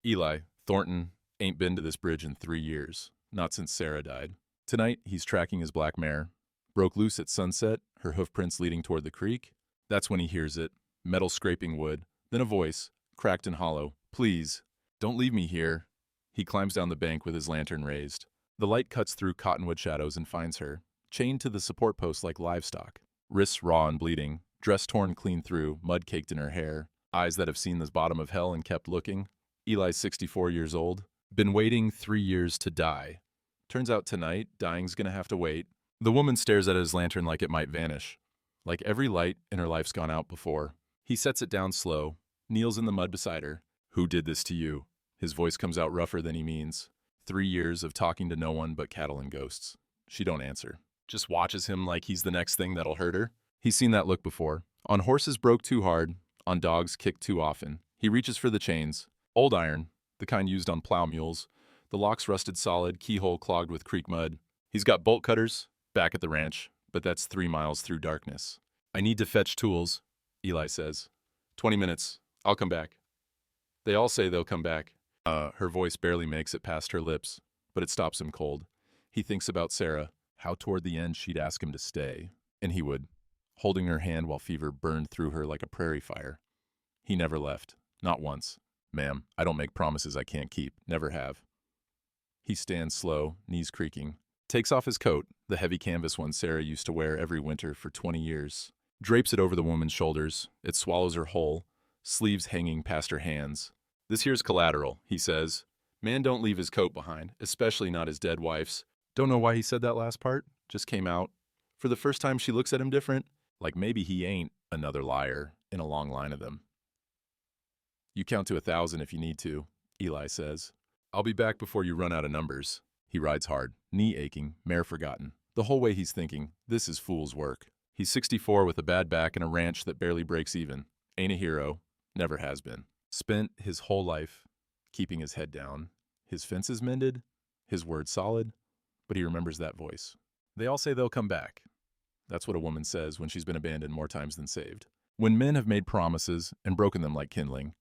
Eli, Thornton, ain't been to this bridge in 3 years. Not since Sarah died. Tonight, he's tracking his black mare. Broke loose at sunset, her hoofprints leading toward the creek. That's when he hears it. Metal scraping wood. Then a voice, cracked and hollow. Please, don't leave me here. He climbs down the bank with his lantern raised. The light cuts through cottonwood shadows and finds her, chained to the support post like livestock. Wrists raw and bleeding, dress torn clean through, mud caked in her hair, eyes that have seen the bottom of hell and kept looking. Eli's 64 years old. Been waiting 3 years to die. Turns out tonight, dying's gonna have to wait. The woman stares at his lantern like it might vanish. Like every light in her life's gone out before. He sets it down slow, kneels in the mud beside her. Who did this to you? His voice comes out rougher than he means. 3 years of talking to no one but cattle and ghosts. She don't answer. Just watches him like he's the next thing that'll hurt her. He's seen that look before. On horses broke too hard, on dogs kicked too often. He reaches for the chains. Old iron, the kind used on plow mules. The locks rusted solid, keyhole clogged with creek mud. He's got bolt cutters, back at the ranch, but that's 3 miles through darkness. I need to fetch tools, Eli says. 20 minutes. I'll come back. They all say they'll come back. Her voice barely makes it past her lips, but it stops him cold. He thinks about Sarah, how toward the end she'd ask him to stay, and he would, holding her hand while fever burned through her like a prairie fire. He never left, not once. Ma'am, I don't make promises I can't keep, never have. He stands slow, knees creaking, takes off his coat, the heavy canvas one Sarah used to wear every winter for 20 years, drapes it over the woman's shoulders. It swallows her whole, sleeves hanging past her hands. This here's collateral, he says. Man don't leave his coat behind, especially not his dead wife's. Don't know why he said that last part, just came out. For the first time she looks at him different, like maybe he ain't another liar in a long line of them. You count to 1,000 if you need to, Eli says. I'll be back before you run out of numbers. He rides hard, knee aching, mare forgotten. The whole way he's thinking, this is fool's work. He's 64 with a bad back and a ranch that barely breaks even. Ain't a hero, never has been. Spent his whole life keeping his head down. His fences mended, his word solid, but he remembers that voice. They all say they'll come back. That's what a woman says when she's been abandoned more times than saved. When men have made promises and broken them like kindling.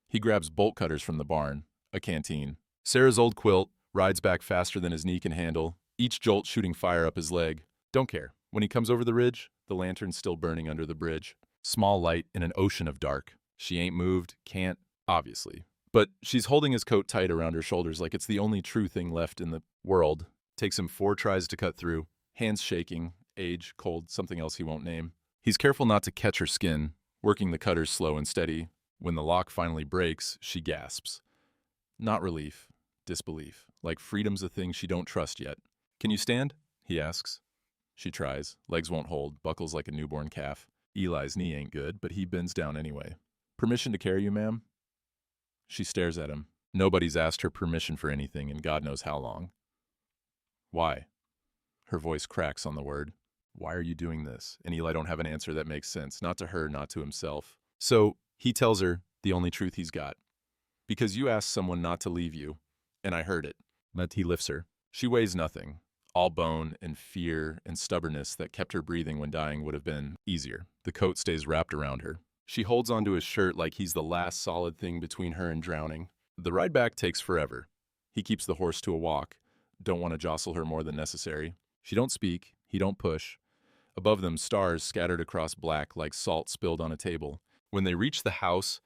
He grabs bolt cutters from the barn, a canteen. Sarah's old quilt rides back faster than his knee can handle, each jolt shooting fire up his leg. Don't care. When he comes over the ridge, the lantern's still burning under the bridge. Small light in an ocean of dark. She ain't moved, can't, obviously. But she's holding his coat tight around her shoulders like it's the only true thing left in the world. Takes him 4 tries to cut through, hands shaking, age, cold, something else he won't name. He's careful not to catch her skin, working the cutters slow and steady. When the lock finally breaks, she gasps. Not relief, disbelief, like freedom's a thing she don't trust yet. Can you stand? He asks. She tries. Legs won't hold, buckles like a newborn calf. Eli's knee ain't good, but he bends down anyway. Permission to carry you, ma'am? She stares at him. Nobody's asked her permission for anything in God knows how long. Why? Her voice cracks on the word. Why are you doing this? And Eli don't have an answer that makes sense, not to her, not to himself. So he tells her the only truth he's got. Because you asked someone not to leave you, and I heard it. But he lifts her. She weighs nothing. All bone and fear and stubbornness that kept her breathing when dying would have been easier. The coat stays wrapped around her. She holds onto his shirt like he's the last solid thing between her and drowning. The ride back takes forever. He keeps the horse to a walk. Don't want to jostle her more than necessary. She don't speak. He don't push. Above them, stars scattered across black like salt spilled on a table. When they reach the house,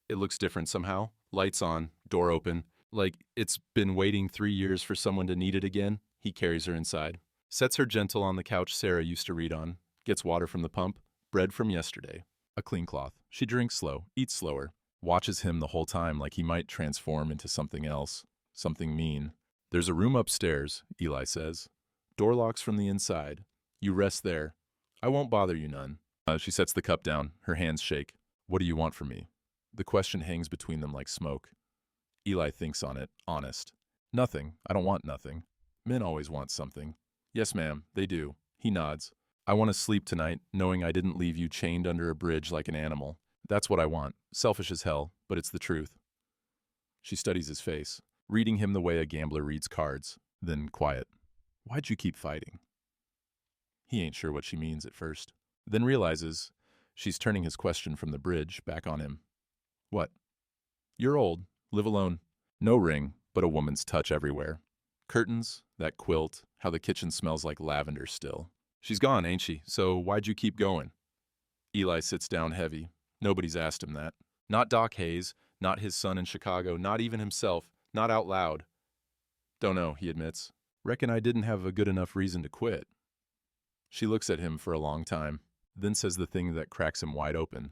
it looks different somehow. Lights on, door open. Like it's been waiting 3 years for someone to need it again. He carries her inside. Sets her gentle on the couch Sarah used to read on. Gets water from the pump. Bread from yesterday. A clean cloth. She drinks slow, eats slower. Watches him the whole time like he might transform into something else. Something mean. There's a room upstairs, Eli says. Door locks from the inside. You rest there. I won't bother you none. She sets the cup down. Her hands shake. What do you want from me? The question hangs between them like smoke. Eli thinks on it, honest. Nothing. I don't want nothing. Men always want something. Yes, ma'am, they do. He nods. I want to sleep tonight, knowing I didn't leave you chained under a bridge like an animal. That's what I want. Selfish as hell, but it's the truth. She studies his face, reading him the way a gambler reads cards. Then quiet. Why'd you keep fighting? He ain't sure what she means at first. Then realizes she's turning his question from the bridge back on him. What? You're old. Live alone. No ring, but a woman's touch everywhere. Curtains, that quilt, how the kitchen smells like lavender still. She's gone, ain't she? So why'd you keep going? Eli sits down heavy. Nobody's asked him that. Not Doc Hayes, not his son in Chicago, not even himself, not out loud. Don't know, he admits. Reckon I didn't have a good enough reason to quit. She looks at him for a long time, then says the thing that cracks him wide open.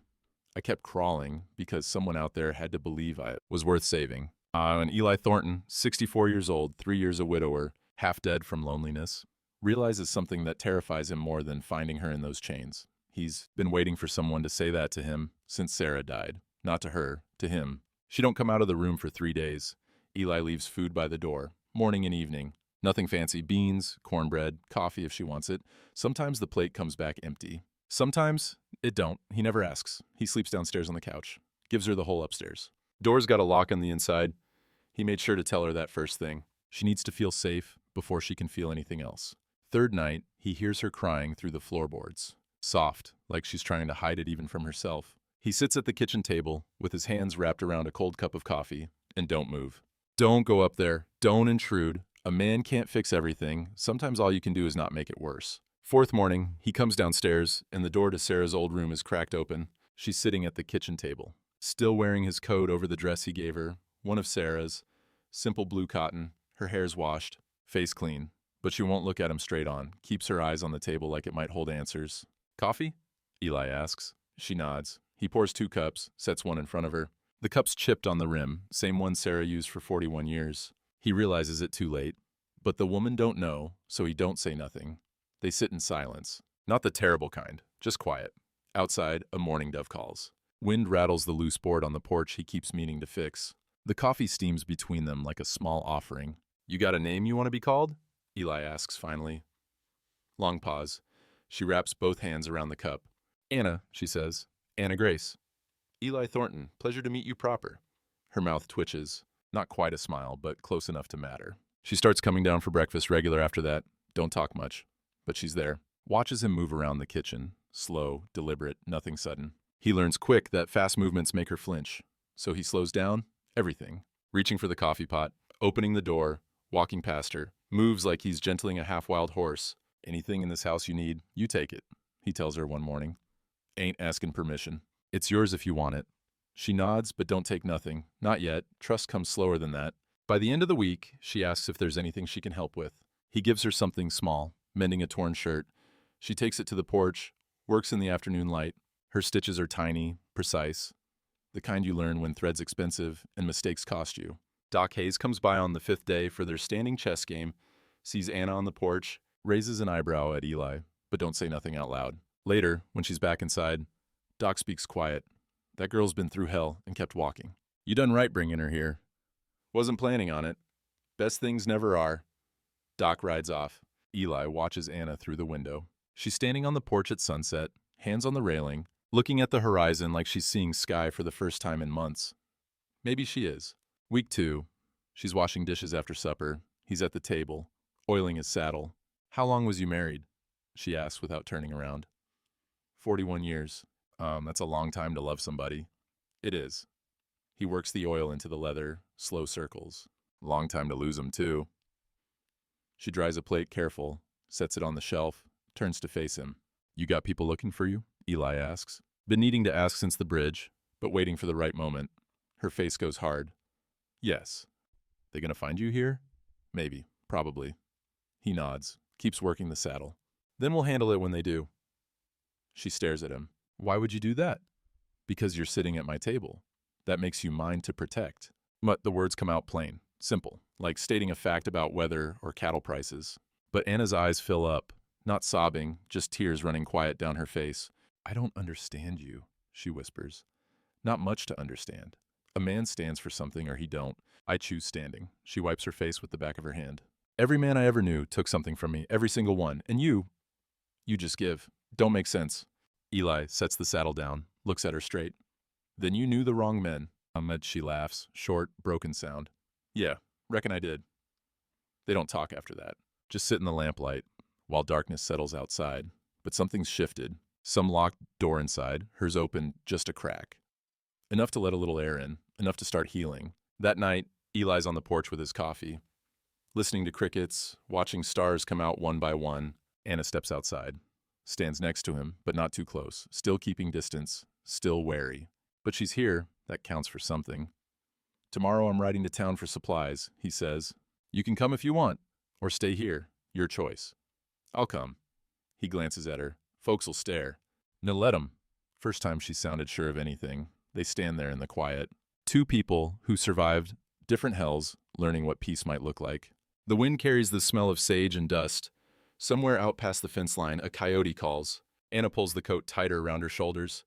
I kept crawling because someone out there had to believe I was worth saving. And Eli Thornton, 64 years old, 3 years a widower, half dead from loneliness, realizes something that terrifies him more than finding her in those chains. He's been waiting for someone to say that to him since Sarah died. Not to her, to him. She don't come out of the room for 3 days. Eli leaves food by the door, morning and evening. Nothing fancy, beans, cornbread, coffee if she wants it. Sometimes the plate comes back empty. Sometimes it don't. He never asks. He sleeps downstairs on the couch. Gives her the whole upstairs. Door's got a lock on the inside. He made sure to tell her that first thing. She needs to feel safe before she can feel anything else. Third night, he hears her crying through the floorboards. Soft, like she's trying to hide it even from herself. He sits at the kitchen table with his hands wrapped around a cold cup of coffee and don't move. Don't go up there. Don't intrude. A man can't fix everything. Sometimes all you can do is not make it worse. Fourth morning, he comes downstairs and the door to Sarah's old room is cracked open. She's sitting at the kitchen table, still wearing his coat over the dress he gave her, one of Sarah's, simple blue cotton, her hair's washed, face clean. But she won't look at him straight on, keeps her eyes on the table like it might hold answers. Coffee? Eli asks. She nods. He pours 2 cups, sets one in front of her. The cup's chipped on the rim, same one Sarah used for 41 years. He realizes it too late. But the woman don't know, so he don't say nothing. They sit in silence. Not the terrible kind, just quiet. Outside, a mourning dove calls. Wind rattles the loose board on the porch he keeps meaning to fix. The coffee steams between them like a small offering. You got a name you want to be called? Eli asks finally. Long pause. She wraps both hands around the cup. Anna, she says. Anna Grace. Eli Thornton, pleasure to meet you proper. Her mouth twitches. Not quite a smile, but close enough to matter. She starts coming down for breakfast regular after that. Don't talk much. But she's there. Watches him move around the kitchen. Slow, deliberate, nothing sudden. He learns quick that fast movements make her flinch. So he slows down. Everything. Reaching for the coffee pot. Opening the door. Walking past her. Moves like he's gentling a half-wild horse. Anything in this house you need, you take it, he tells her one morning. Ain't asking permission. It's yours if you want it. She nods, but don't take nothing. Not yet. Trust comes slower than that. By the end of the week, she asks if there's anything she can help with. He gives her something small, mending a torn shirt. She takes it to the porch, works in the afternoon light. Her stitches are tiny, precise. The kind you learn when thread's expensive and mistakes cost you. Doc Hayes comes by on the 5th day for their standing chess game, sees Anna on the porch, raises an eyebrow at Eli, but don't say nothing out loud. Later, when she's back inside, Doc speaks quiet. That girl's been through hell and kept walking. You done right bringing her here. Wasn't planning on it. Best things never are. Doc rides off. Eli watches Anna through the window. She's standing on the porch at sunset, hands on the railing, looking at the horizon like she's seeing sky for the first time in months. Maybe she is. Week 2. She's washing dishes after supper. He's at the table, oiling his saddle. How long was you married? She asks without turning around. 41 years. That's a long time to love somebody. It is. He works the oil into the leather, slow circles. Long time to lose him, too. She dries a plate careful, sets it on the shelf, turns to face him. You got people looking for you? Eli asks. Been needing to ask since the bridge, but waiting for the right moment. Her face goes hard. Yes. They gonna find you here? Maybe. Probably. He nods, keeps working the saddle. Then we'll handle it when they do. She stares at him. Why would you do that? Because you're sitting at my table. That makes you mine to protect. But the words come out plain, simple, like stating a fact about weather or cattle prices. But Anna's eyes fill up, not sobbing, just tears running quiet down her face. I don't understand you, she whispers. Not much to understand. A man stands for something or he don't. I choose standing. She wipes her face with the back of her hand. Every man I ever knew took something from me, every single one. And you just give. Don't make sense. Eli sets the saddle down, looks at her straight. Then you knew the wrong men. Ahmed, she laughs, short, broken sound. Yeah, reckon I did. They don't talk after that. Just sit in the lamplight, while darkness settles outside. But something's shifted. Some locked door inside, hers open just a crack. Enough to let a little air in, enough to start healing. That night, Eli's on the porch with his coffee, listening to crickets, watching stars come out one by one. Anna steps outside, stands next to him, but not too close, still keeping distance, still wary. But she's here, that counts for something. Tomorrow I'm riding to town for supplies, he says. You can come if you want, or stay here, your choice. I'll come. He glances at her. Folks'll stare. No, let 'em. First time she sounded sure of anything. They stand there in the quiet. Two people who survived different hells, learning what peace might look like. The wind carries the smell of sage and dust. Somewhere out past the fence line, a coyote calls. Anna pulls the coat tighter around her shoulders.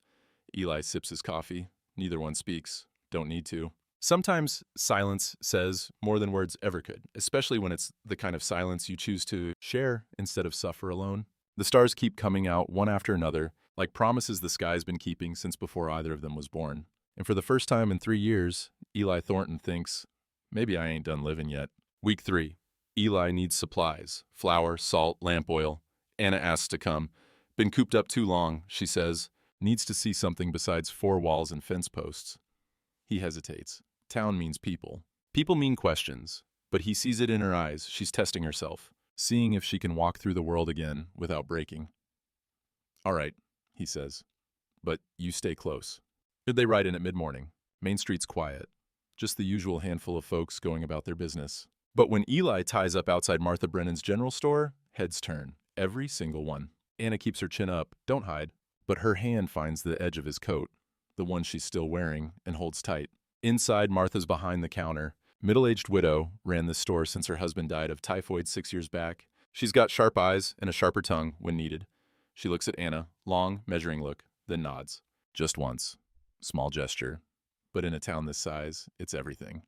Eli sips his coffee. Neither one speaks. Don't need to. Sometimes silence says more than words ever could, especially when it's the kind of silence you choose to share instead of suffer alone. The stars keep coming out one after another, like promises the sky's been keeping since before either of them was born. And for the first time in 3 years, Eli Thornton thinks, maybe I ain't done living yet. Week 3. Eli needs supplies, flour, salt, lamp oil. Anna asks to come. Been cooped up too long, she says. Needs to see something besides 4 walls and fence posts. He hesitates. Town means people. People mean questions. But he sees it in her eyes. She's testing herself, seeing if she can walk through the world again without breaking. All right, he says. But you stay close. They ride in at mid-morning. Main Street's quiet. Just the usual handful of folks going about their business. But when Eli ties up outside Martha Brennan's general store, heads turn. Every single one. Anna keeps her chin up. Don't hide. But her hand finds the edge of his coat, the one she's still wearing, and holds tight. Inside, Martha's behind the counter. Middle-aged widow, ran this store since her husband died of typhoid 6 years back. She's got sharp eyes and a sharper tongue when needed. She looks at Anna, long, measuring look, then nods. Just once. Small gesture. But in a town this size, it's everything.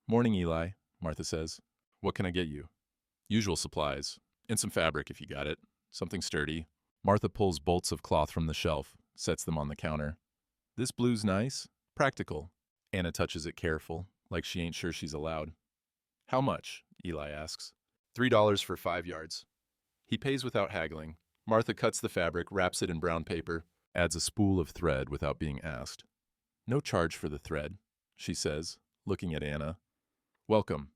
Morning, Eli, Martha says. What can I get you? Usual supplies. And some fabric if you got it. Something sturdy. Martha pulls bolts of cloth from the shelf, sets them on the counter. This blue's nice. Practical. Anna touches it careful, like she ain't sure she's allowed. How much? Eli asks. $3 for 5 yards. He pays without haggling. Martha cuts the fabric, wraps it in brown paper, adds a spool of thread without being asked. No charge for the thread, she says, looking at Anna. Welcome.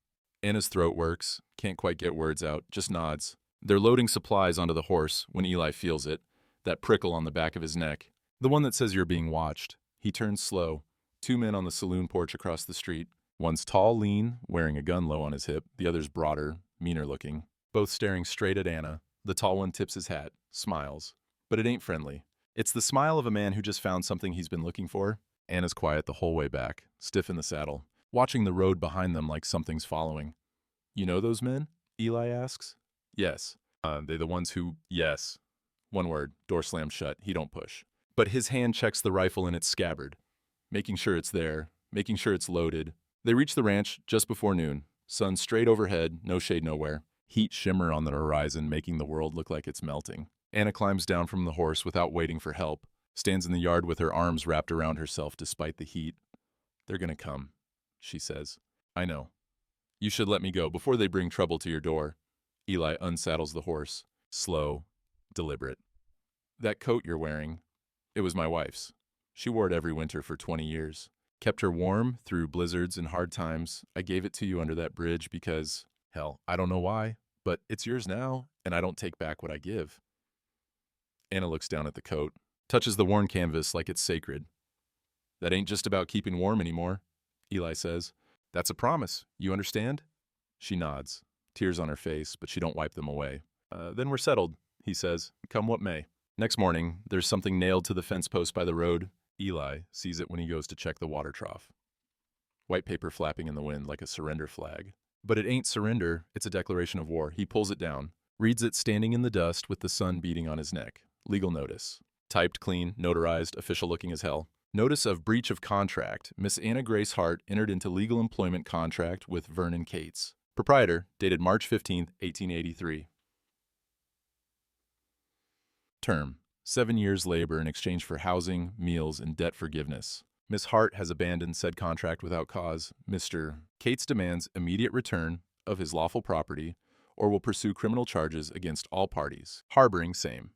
Anna's throat works, can't quite get words out, just nods. They're loading supplies onto the horse when Eli feels it, that prickle on the back of his neck, the one that says you're being watched. He turns slow. 2 men on the saloon porch across the street. One's tall, lean, wearing a gun low on his hip. The other's broader, meaner looking. Both staring straight at Anna. The tall one tips his hat, smiles. But it ain't friendly. It's the smile of a man who just found something he's been looking for. Anna's quiet the whole way back, stiff in the saddle, watching the road behind them like something's following. You know those men? Eli asks. Yes. They the ones who... Yes. One word, door slammed shut, he don't push. But his hand checks the rifle in its scabbard, making sure it's there, making sure it's loaded. They reach the ranch just before noon. Sun straight overhead, no shade nowhere. Heat shimmer on the horizon, making the world look like it's melting. Anna climbs down from the horse without waiting for help, stands in the yard with her arms wrapped around herself despite the heat. They're gonna come, she says. I know. You should let me go before they bring trouble to your door. Eli unsaddles the horse, slow, deliberate. That coat you're wearing, it was my wife's. She wore it every winter for 20 years. Kept her warm through blizzards and hard times. I gave it to you under that bridge because, hell, I don't know why, but it's yours now, and I don't take back what I give. Anna looks down at the coat, touches the worn canvas like it's sacred. That ain't just about keeping warm anymore, Eli says. That's a promise, you understand? She nods, tears on her face, but she don't wipe them away. Then we're settled, he says, come what may. Next morning, there's something nailed to the fence post by the road. Eli sees it when he goes to check the water trough. White paper flapping in the wind like a surrender flag. But it ain't surrender, it's a declaration of war. He pulls it down, reads it standing in the dust with the sun beating on his neck. Legal notice. Typed clean, notarized, official looking as hell. Notice of breach of contract. Miss Anna Grace Hart entered into legal employment contract with Vernon Cates. Proprietor, dated March 15, 1883. Term. 7 years labor in exchange for housing, meals, and debt forgiveness. Miss Hart has abandoned said contract without cause. Mr. Cates demands immediate return of his lawful property or will pursue criminal charges against all parties. Harboring same.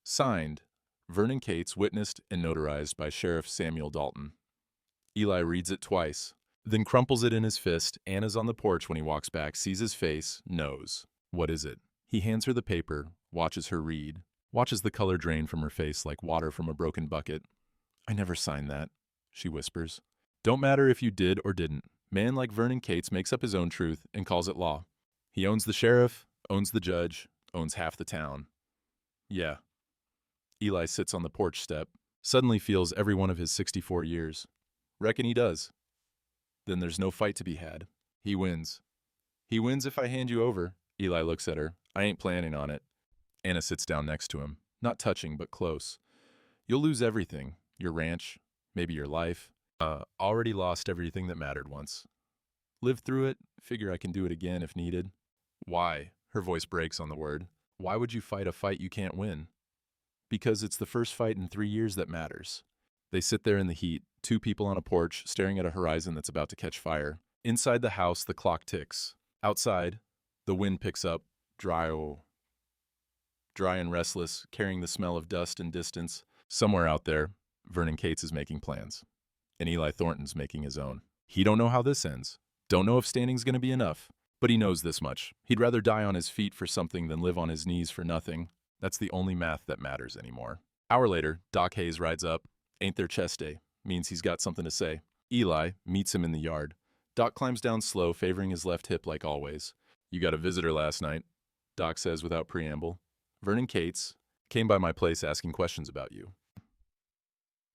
Signed, Vernon Cates, witnessed and notarized by Sheriff Samuel Dalton. Eli reads it twice, then crumples it in his fist. Anna's on the porch when he walks back, sees his face, knows. What is it? He hands her the paper, watches her read, watches the color drain from her face like water from a broken bucket. I never signed that, she whispers. Don't matter if you did or didn't. Man like Vernon Cates makes up his own truth and calls it law. He owns the sheriff, owns the judge, owns half the town. Yeah. Eli sits on the porch step, suddenly feels every one of his 64 years. Reckon he does. Then there's no fight to be had. He wins. He wins if I hand you over. Eli looks at her. I ain't planning on it. Anna sits down next to him, not touching but close. You'll lose everything. Your ranch, maybe your life. Already lost everything that mattered once. Lived through it, figure I can do it again if needed. Why? Her voice breaks on the word. Why would you fight a fight you can't win? Because it's the first fight in 3 years that matters. They sit there in the heat, two people on a porch, staring at a horizon that's about to catch fire. Inside the house, the clock ticks. Outside, the wind picks up, dry and restless, carrying the smell of dust and distance. Somewhere out there, Vernon Cates is making plans. And Eli Thornton's making his own. He don't know how this ends. Don't know if standing's gonna be enough. But he knows this much. He'd rather die on his feet for something than live on his knees for nothing. That's the only math that matters anymore. Hour later, Doc Hayes rides up. Ain't their chest day. Means he's got something to say. Eli meets him in the yard. Doc climbs down slow, favoring his left hip like always. You got a visitor last night, Doc says without preamble. Vernon Cates came by my place asking questions about you.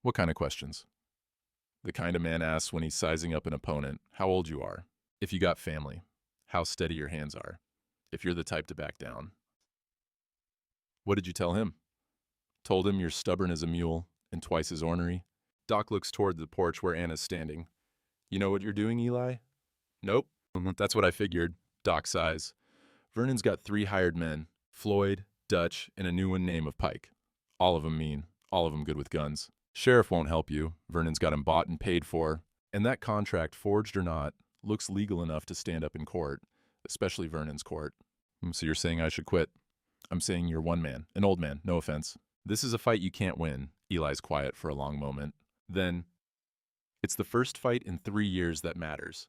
What kind of questions? The kind a man asks when he's sizing up an opponent. How old you are. If you got family. How steady your hands are. If you're the type to back down. What did you tell him? Told him you're stubborn as a mule and twice as ornery. Doc looks toward the porch where Anna's standing. You know what you're doing, Eli? Nope. That's what I figured. Doc sighs. Vernon's got 3 hired men. Floyd, Dutch, and a new one named of Pike. All of them mean. All of them good with guns. Sheriff won't help you. Vernon's got him bought and paid for. And that contract, forged or not, looks legal enough to stand up in court, especially Vernon's court. So you're saying I should quit? I'm saying you're one man, an old man, no offense. This is a fight you can't win. Eli's quiet for a long moment. Then, it's the first fight in 3 years that matters.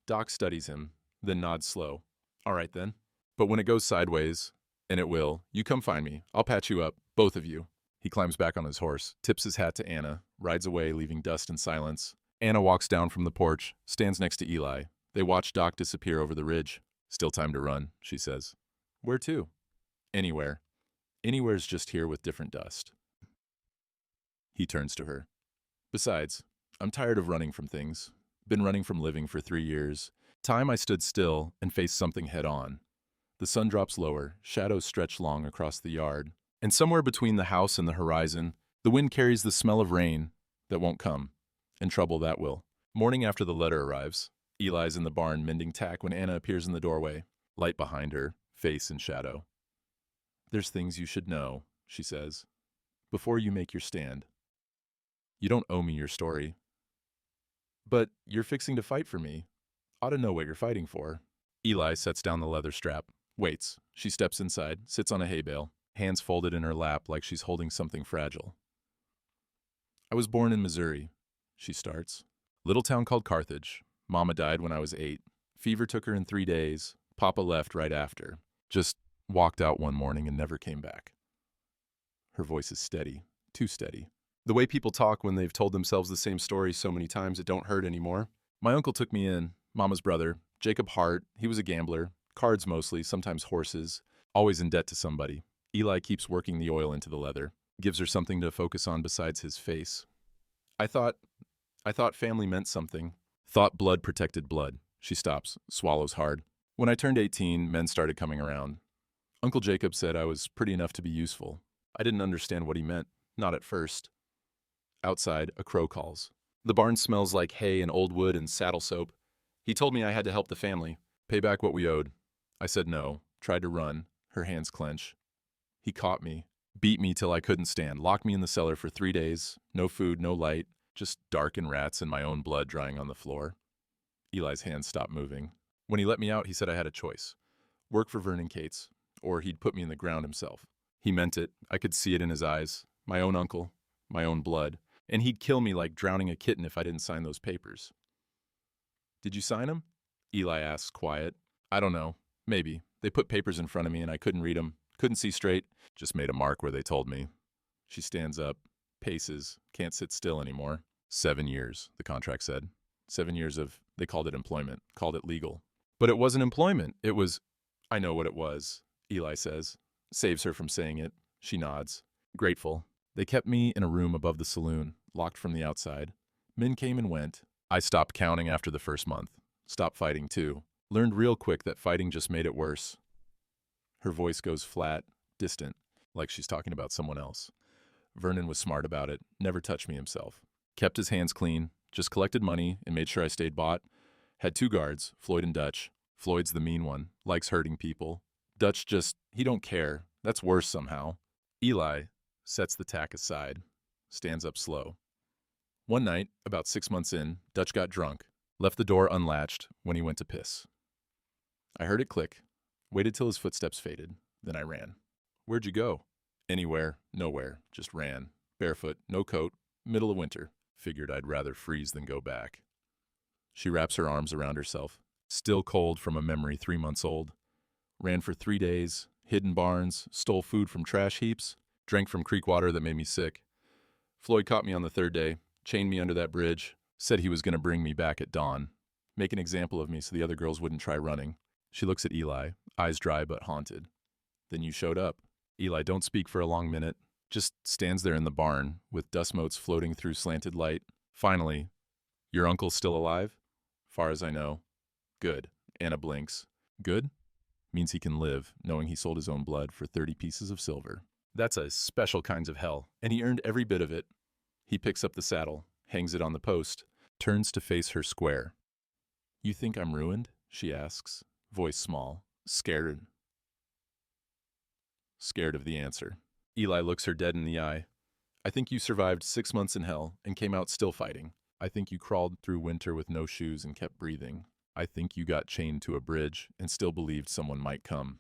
Doc studies him, then nods slow. All right then. But when it goes sideways, and it will, you come find me. I'll patch you up, both of you. He climbs back on his horse, tips his hat to Anna, rides away, leaving dust and silence. Anna walks down from the porch, stands next to Eli. They watch Doc disappear over the ridge. Still time to run, she says. Where to? Anywhere. Anywhere's just here with different dust. He turns to her. Besides, I'm tired of running from things. Been running from living for 3 years. Time I stood still and faced something head on. The sun drops lower, shadows stretch long across the yard. And somewhere between the house and the horizon, the wind carries the smell of rain that won't come, and trouble that will. Morning after the letter arrives, Eli's in the barn mending tack when Anna appears in the doorway, light behind her, face in shadow. There's things you should know, she says, before you make your stand. You don't owe me your story. But you're fixing to fight for me. Ought to know what you're fighting for. Eli sets down the leather strap, waits. She steps inside, sits on a hay bale, hands folded in her lap like she's holding something fragile. I was born in Missouri, she starts. Little town called Carthage. Mama died when I was 8. Fever took her in 3 days. Papa left right after. Just walked out one morning and never came back. Her voice is steady, too steady. The way people talk when they've told themselves the same story so many times it don't hurt anymore. My uncle took me in, Mama's brother, Jacob Hart. He was a gambler, cards mostly, sometimes horses, always in debt to somebody. Eli keeps working the oil into the leather, gives her something to focus on besides his face. I thought family meant something. Thought blood protected blood. She stops, swallows hard. When I turned 18, men started coming around. Uncle Jacob said I was pretty enough to be useful. I didn't understand what he meant, not at first. Outside, a crow calls. The barn smells like hay and old wood and saddle soap. He told me I had to help the family, pay back what we owed. I said no, tried to run. Her hands clench. He caught me, beat me till I couldn't stand, locked me in the cellar for 3 days. No food, no light, just dark and rats and my own blood drying on the floor. Eli's hands stopped moving. When he let me out, he said I had a choice. Work for Vernon Cates, or he'd put me in the ground himself. He meant it. I could see it in his eyes. My own uncle, my own blood. And he'd kill me like drowning a kitten if I didn't sign those papers. Did you sign 'em? Eli asks, quiet. I don't know. Maybe. They put papers in front of me and I couldn't read 'em. Couldn't see straight. Just made a mark where they told me. She stands up, paces, can't sit still anymore. 7 years, the contract said. 7 years of, they called it employment, called it legal. But it wasn't employment. It was, I know what it was, Eli says. Saves her from saying it. She nods. Grateful. They kept me in a room above the saloon, locked from the outside. Men came and went. I stopped counting after the first month. Stopped fighting, too. Learned real quick that fighting just made it worse. Her voice goes flat, distant, like she's talking about someone else. Vernon was smart about it, never touched me himself. Kept his hands clean, just collected money and made sure I stayed bought. Had 2 guards, Floyd and Dutch. Floyd's the mean one, likes hurting people. Dutch just, he don't care. That's worse somehow. Eli sets the tack aside, stands up slow. One night, about 6 months in, Dutch got drunk, left the door unlatched when he went to piss. I heard it click, waited till his footsteps faded, then I ran. Where'd you go? Anywhere, nowhere, just ran. Barefoot, no coat, middle of winter. Figured I'd rather freeze than go back. She wraps her arms around herself, still cold from a memory 3 months old. Ran for 3 days, hid in barns, stole food from trash heaps, drank from creek water that made me sick. Floyd caught me on the 3rd day, chained me under that bridge, said he was going to bring me back at dawn. Make an example of me so the other girls wouldn't try running. She looks at Eli, eyes dry but haunted. Then you showed up. Eli don't speak for a long minute, just stands there in the barn with dust motes floating through slanted light. Finally, your uncle's still alive? Far as I know. Good. Anna blinks. Good? Means he can live, knowing he sold his own blood for 30 pieces of silver. That's a special kinds of hell, and he earned every bit of it. He picks up the saddle, hangs it on the post, turns to face her square. You think I'm ruined? She asks, voice small, scared of the answer. Eli looks her dead in the eye. I think you survived 6 months in hell and came out still fighting. I think you crawled through winter with no shoes and kept breathing. I think you got chained to a bridge and still believed someone might come.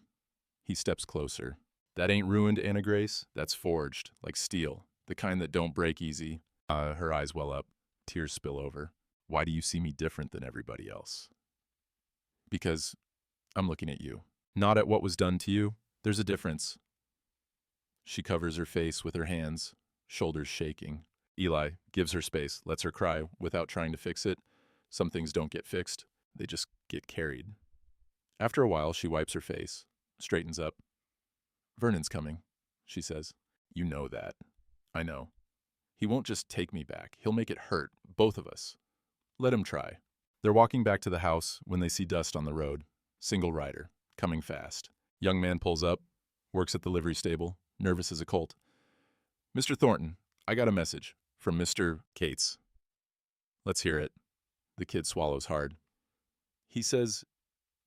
He steps closer. That ain't ruined, Anna Grace. That's forged, like steel, the kind that don't break easy. Her eyes well up. Tears spill over. Why do you see me different than everybody else? Because I'm looking at you. Not at what was done to you. There's a difference. She covers her face with her hands, shoulders shaking. Eli gives her space, lets her cry without trying to fix it. Some things don't get fixed. They just get carried. After a while, she wipes her face, straightens up. Vernon's coming, she says. You know that. I know. He won't just take me back. He'll make it hurt, both of us. Let him try. They're walking back to the house when they see dust on the road. Single rider, coming fast. Young man pulls up, works at the livery stable, nervous as a colt. Mr. Thornton, I got a message from Mr. Cates. Let's hear it. The kid swallows hard. He says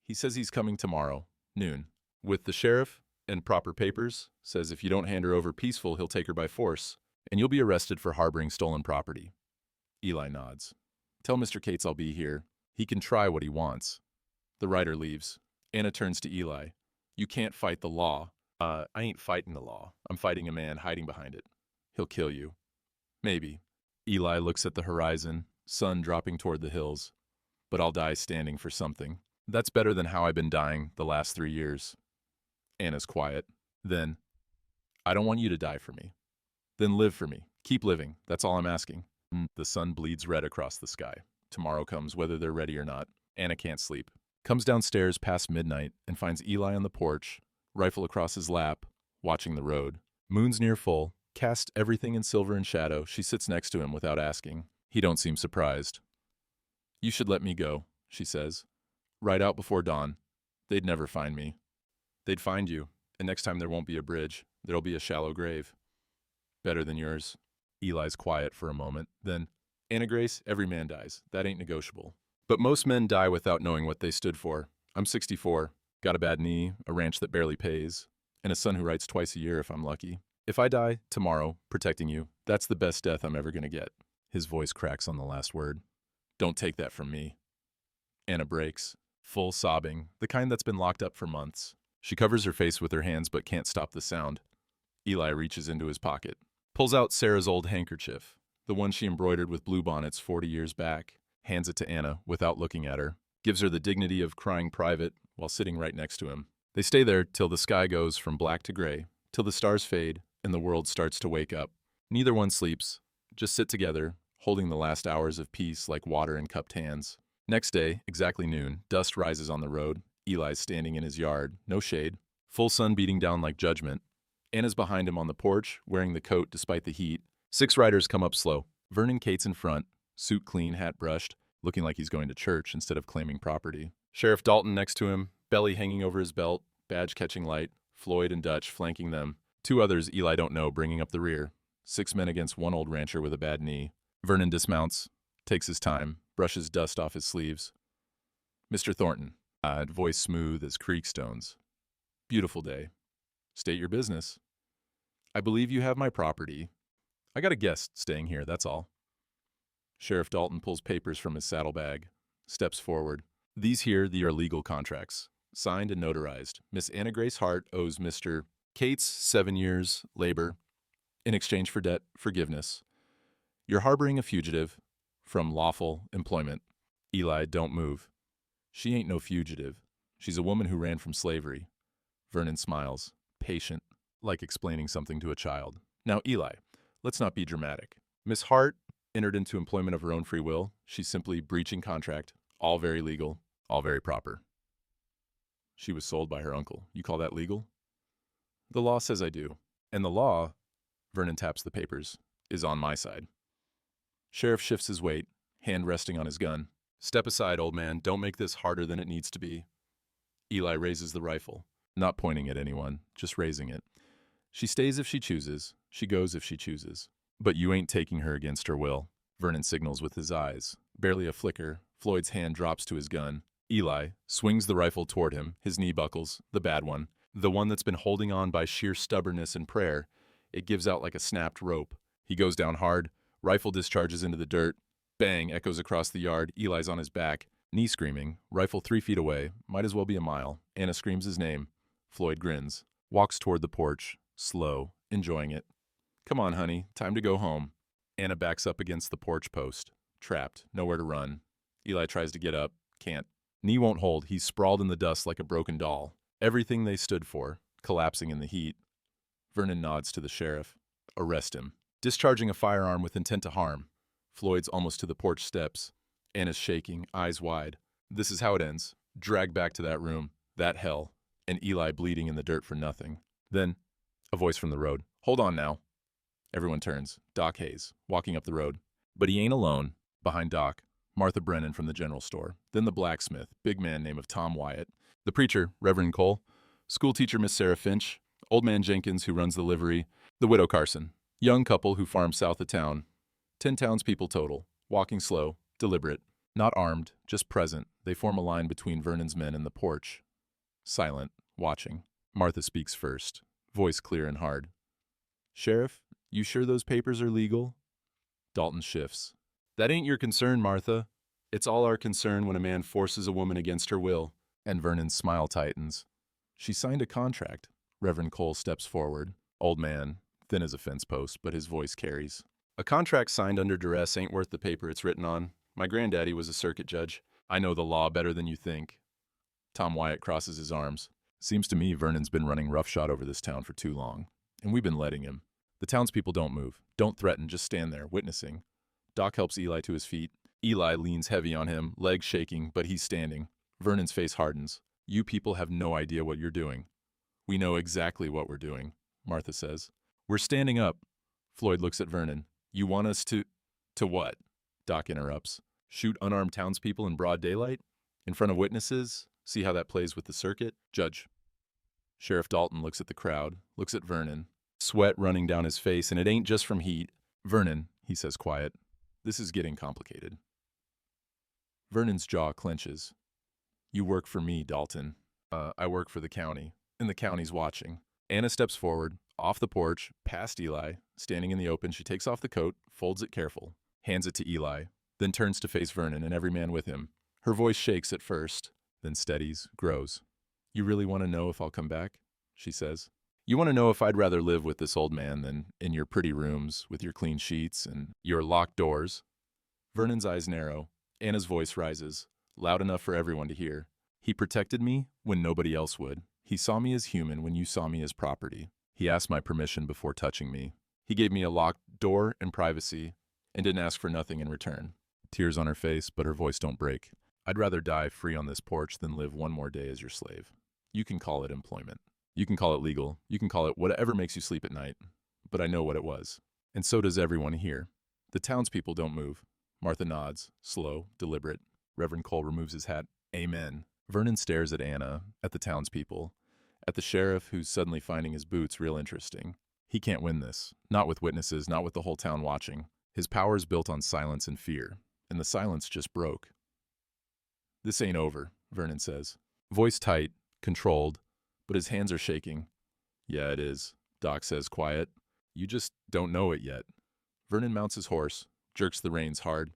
he's coming tomorrow, noon, with the sheriff and proper papers. Says if you don't hand her over peaceful, he'll take her by force, and you'll be arrested for harboring stolen property. Eli nods. Tell Mr. Cates I'll be here. He can try what he wants. The rider leaves. Anna turns to Eli. You can't fight the law. I ain't fighting the law. I'm fighting a man hiding behind it. He'll kill you. Maybe. Eli looks at the horizon, sun dropping toward the hills. But I'll die standing for something. That's better than how I've been dying the last 3 years. Anna's quiet. Then, I don't want you to die for me. Then live for me. Keep living. That's all I'm asking. The sun bleeds red across the sky. Tomorrow comes whether they're ready or not. Anna can't sleep. Comes downstairs past midnight and finds Eli on the porch, rifle across his lap, watching the road. Moon's near full. Cast everything in silver and shadow. She sits next to him without asking. He don't seem surprised. You should let me go, she says. Right out before dawn. They'd never find me. They'd find you, and next time there won't be a bridge. There'll be a shallow grave. Better than yours. Eli's quiet for a moment. Then, Anna Grace, every man dies. That ain't negotiable. But most men die without knowing what they stood for. I'm 64. Got a bad knee, a ranch that barely pays, and a son who writes twice a year if I'm lucky. If I die tomorrow, protecting you, that's the best death I'm ever gonna get. His voice cracks on the last word. Don't take that from me. Anna breaks, full sobbing, the kind that's been locked up for months. She covers her face with her hands but can't stop the sound. Eli reaches into his pocket, pulls out Sarah's old handkerchief, the one she embroidered with bluebonnets 40 years back, hands it to Anna without looking at her, gives her the dignity of crying private while sitting right next to him. They stay there till the sky goes from black to gray, till the stars fade and the world starts to wake up. Neither one sleeps, just sit together, holding the last hours of peace like water in cupped hands. Next day, exactly noon, dust rises on the road. Eli's standing in his yard, no shade, full sun beating down like judgment. Anna's behind him on the porch, wearing the coat despite the heat. 6 riders come up slow. Vernon Cates in front, suit clean, hat brushed, looking like he's going to church instead of claiming property. Sheriff Dalton next to him, belly hanging over his belt, badge catching light, Floyd and Dutch flanking them. 2 others Eli don't know bringing up the rear. 6 men against 1 old rancher with a bad knee. Vernon dismounts, takes his time, brushes dust off his sleeves. Mr. Thornton, voice smooth as creek stones. Beautiful day. State your business. I believe you have my property. I got a guest staying here, that's all. Sheriff Dalton pulls papers from his saddlebag, steps forward. These here are legal contracts, signed and notarized. Miss Anna Grace Hart owes Mr. Cates 7 years labor in exchange for debt forgiveness. You're harboring a fugitive from lawful employment. Eli, don't move. She ain't no fugitive. She's a woman who ran from slavery. Vernon smiles, patient, like explaining something to a child. Now, Eli, let's not be dramatic. Miss Hart entered into employment of her own free will. She's simply breaching contract. All very legal, all very proper. She was sold by her uncle. You call that legal? The law says I do. And the law, Vernon taps the papers, is on my side. Sheriff shifts his weight, hand resting on his gun. Step aside, old man. Don't make this harder than it needs to be. Eli raises the rifle, not pointing at anyone, just raising it. She stays if she chooses. She goes if she chooses. But you ain't taking her against her will. Vernon signals with his eyes. Barely a flicker, Floyd's hand drops to his gun. Eli swings the rifle toward him, his knee buckles, the bad one, the one that's been holding on by sheer stubbornness and prayer. It gives out like a snapped rope. He goes down hard, rifle discharges into the dirt. Bang echoes across the yard. Eli's on his back, knee screaming, rifle 3 feet away, might as well be a mile. Anna screams his name. Floyd grins, walks toward the porch, slow, enjoying it. Come on, honey, time to go home. Anna backs up against the porch post, trapped, nowhere to run. Eli tries to get up, can't. Knee won't hold, he's sprawled in the dust like a broken doll. Everything they stood for, collapsing in the heat. Vernon nods to the sheriff. Arrest him. Discharging a firearm with intent to harm. Floyd's almost to the porch steps. Anna's shaking, eyes wide. This is how it ends. Dragged back to that room, that hell, and Eli bleeding in the dirt for nothing. Then, a voice from the road. Hold on now. Everyone turns. Doc Hayes, walking up the road. But he ain't alone. Behind Doc, Martha Brennan from the general store. Then the blacksmith, big man name of Tom Wyatt. The preacher, Reverend Cole. School teacher, Miss Sarah Finch. Old man Jenkins, who runs the livery. The widow Carson. Young couple who farm south of town. 10 townspeople total. Walking slow, deliberate. Not armed, just present. They form a line between Vernon's men and the porch. Silent, watching. Martha speaks first, voice clear and hard. Sheriff, you sure those papers are legal? Dalton shifts. That ain't your concern, Martha. It's all our concern when a man forces a woman against her will. And Vernon's smile tightens. She signed a contract. Reverend Cole steps forward. Old man, thin as a fence post, but his voice carries. A contract signed under duress ain't worth the paper it's written on. My granddaddy was a circuit judge. I know the law better than you think. Tom Wyatt crosses his arms. Seems to me Vernon's been running roughshod over this town for too long, and we've been letting him. The townspeople don't move, don't threaten, just stand there, witnessing. Doc helps Eli to his feet. Eli leans heavy on him, legs shaking, but he's standing. Vernon's face hardens. You people have no idea what you're doing. We know exactly what we're doing, Martha says. We're standing up. Floyd looks at Vernon. You want us to what? Doc interrupts. Shoot unarmed townspeople in broad daylight? In front of witnesses? See how that plays with the circuit? Judge. Sheriff Dalton looks at the crowd, looks at Vernon. Sweat running down his face, and it ain't just from heat. Vernon, he says quiet, this is getting complicated. Vernon's jaw clenches. You work for me, Dalton. I work for the county, and the county's watching. Anna steps forward, off the porch, past Eli. Standing in the open, she takes off the coat, folds it careful, hands it to Eli, then turns to face Vernon and every man with him. Her voice shakes at first, then steadies, grows. You really want to know if I'll come back? She says. You want to know if I'd rather live with this old man than in your pretty rooms with your clean sheets and your locked doors? Vernon's eyes narrow. Anna's voice rises, loud enough for everyone to hear. He protected me when nobody else would. He saw me as human when you saw me as property. He asked my permission before touching me. He gave me a locked door and privacy, and didn't ask for nothing in return. Tears on her face, but her voice don't break. I'd rather die free on this porch than live one more day as your slave. You can call it employment. You can call it legal. You can call it whatever makes you sleep at night. But I know what it was. And so does everyone here. The townspeople don't move. Martha nods, slow, deliberate. Reverend Cole removes his hat. Amen. Vernon stares at Anna, at the townspeople, at the sheriff who's suddenly finding his boots real interesting. He can't win this. Not with witnesses, not with the whole town watching. His power is built on silence and fear, and the silence just broke. This ain't over, Vernon says. Voice tight, controlled, but his hands are shaking. Yeah, it is, Doc says quiet. You just don't know it yet. Vernon mounts his horse, jerks the reins hard.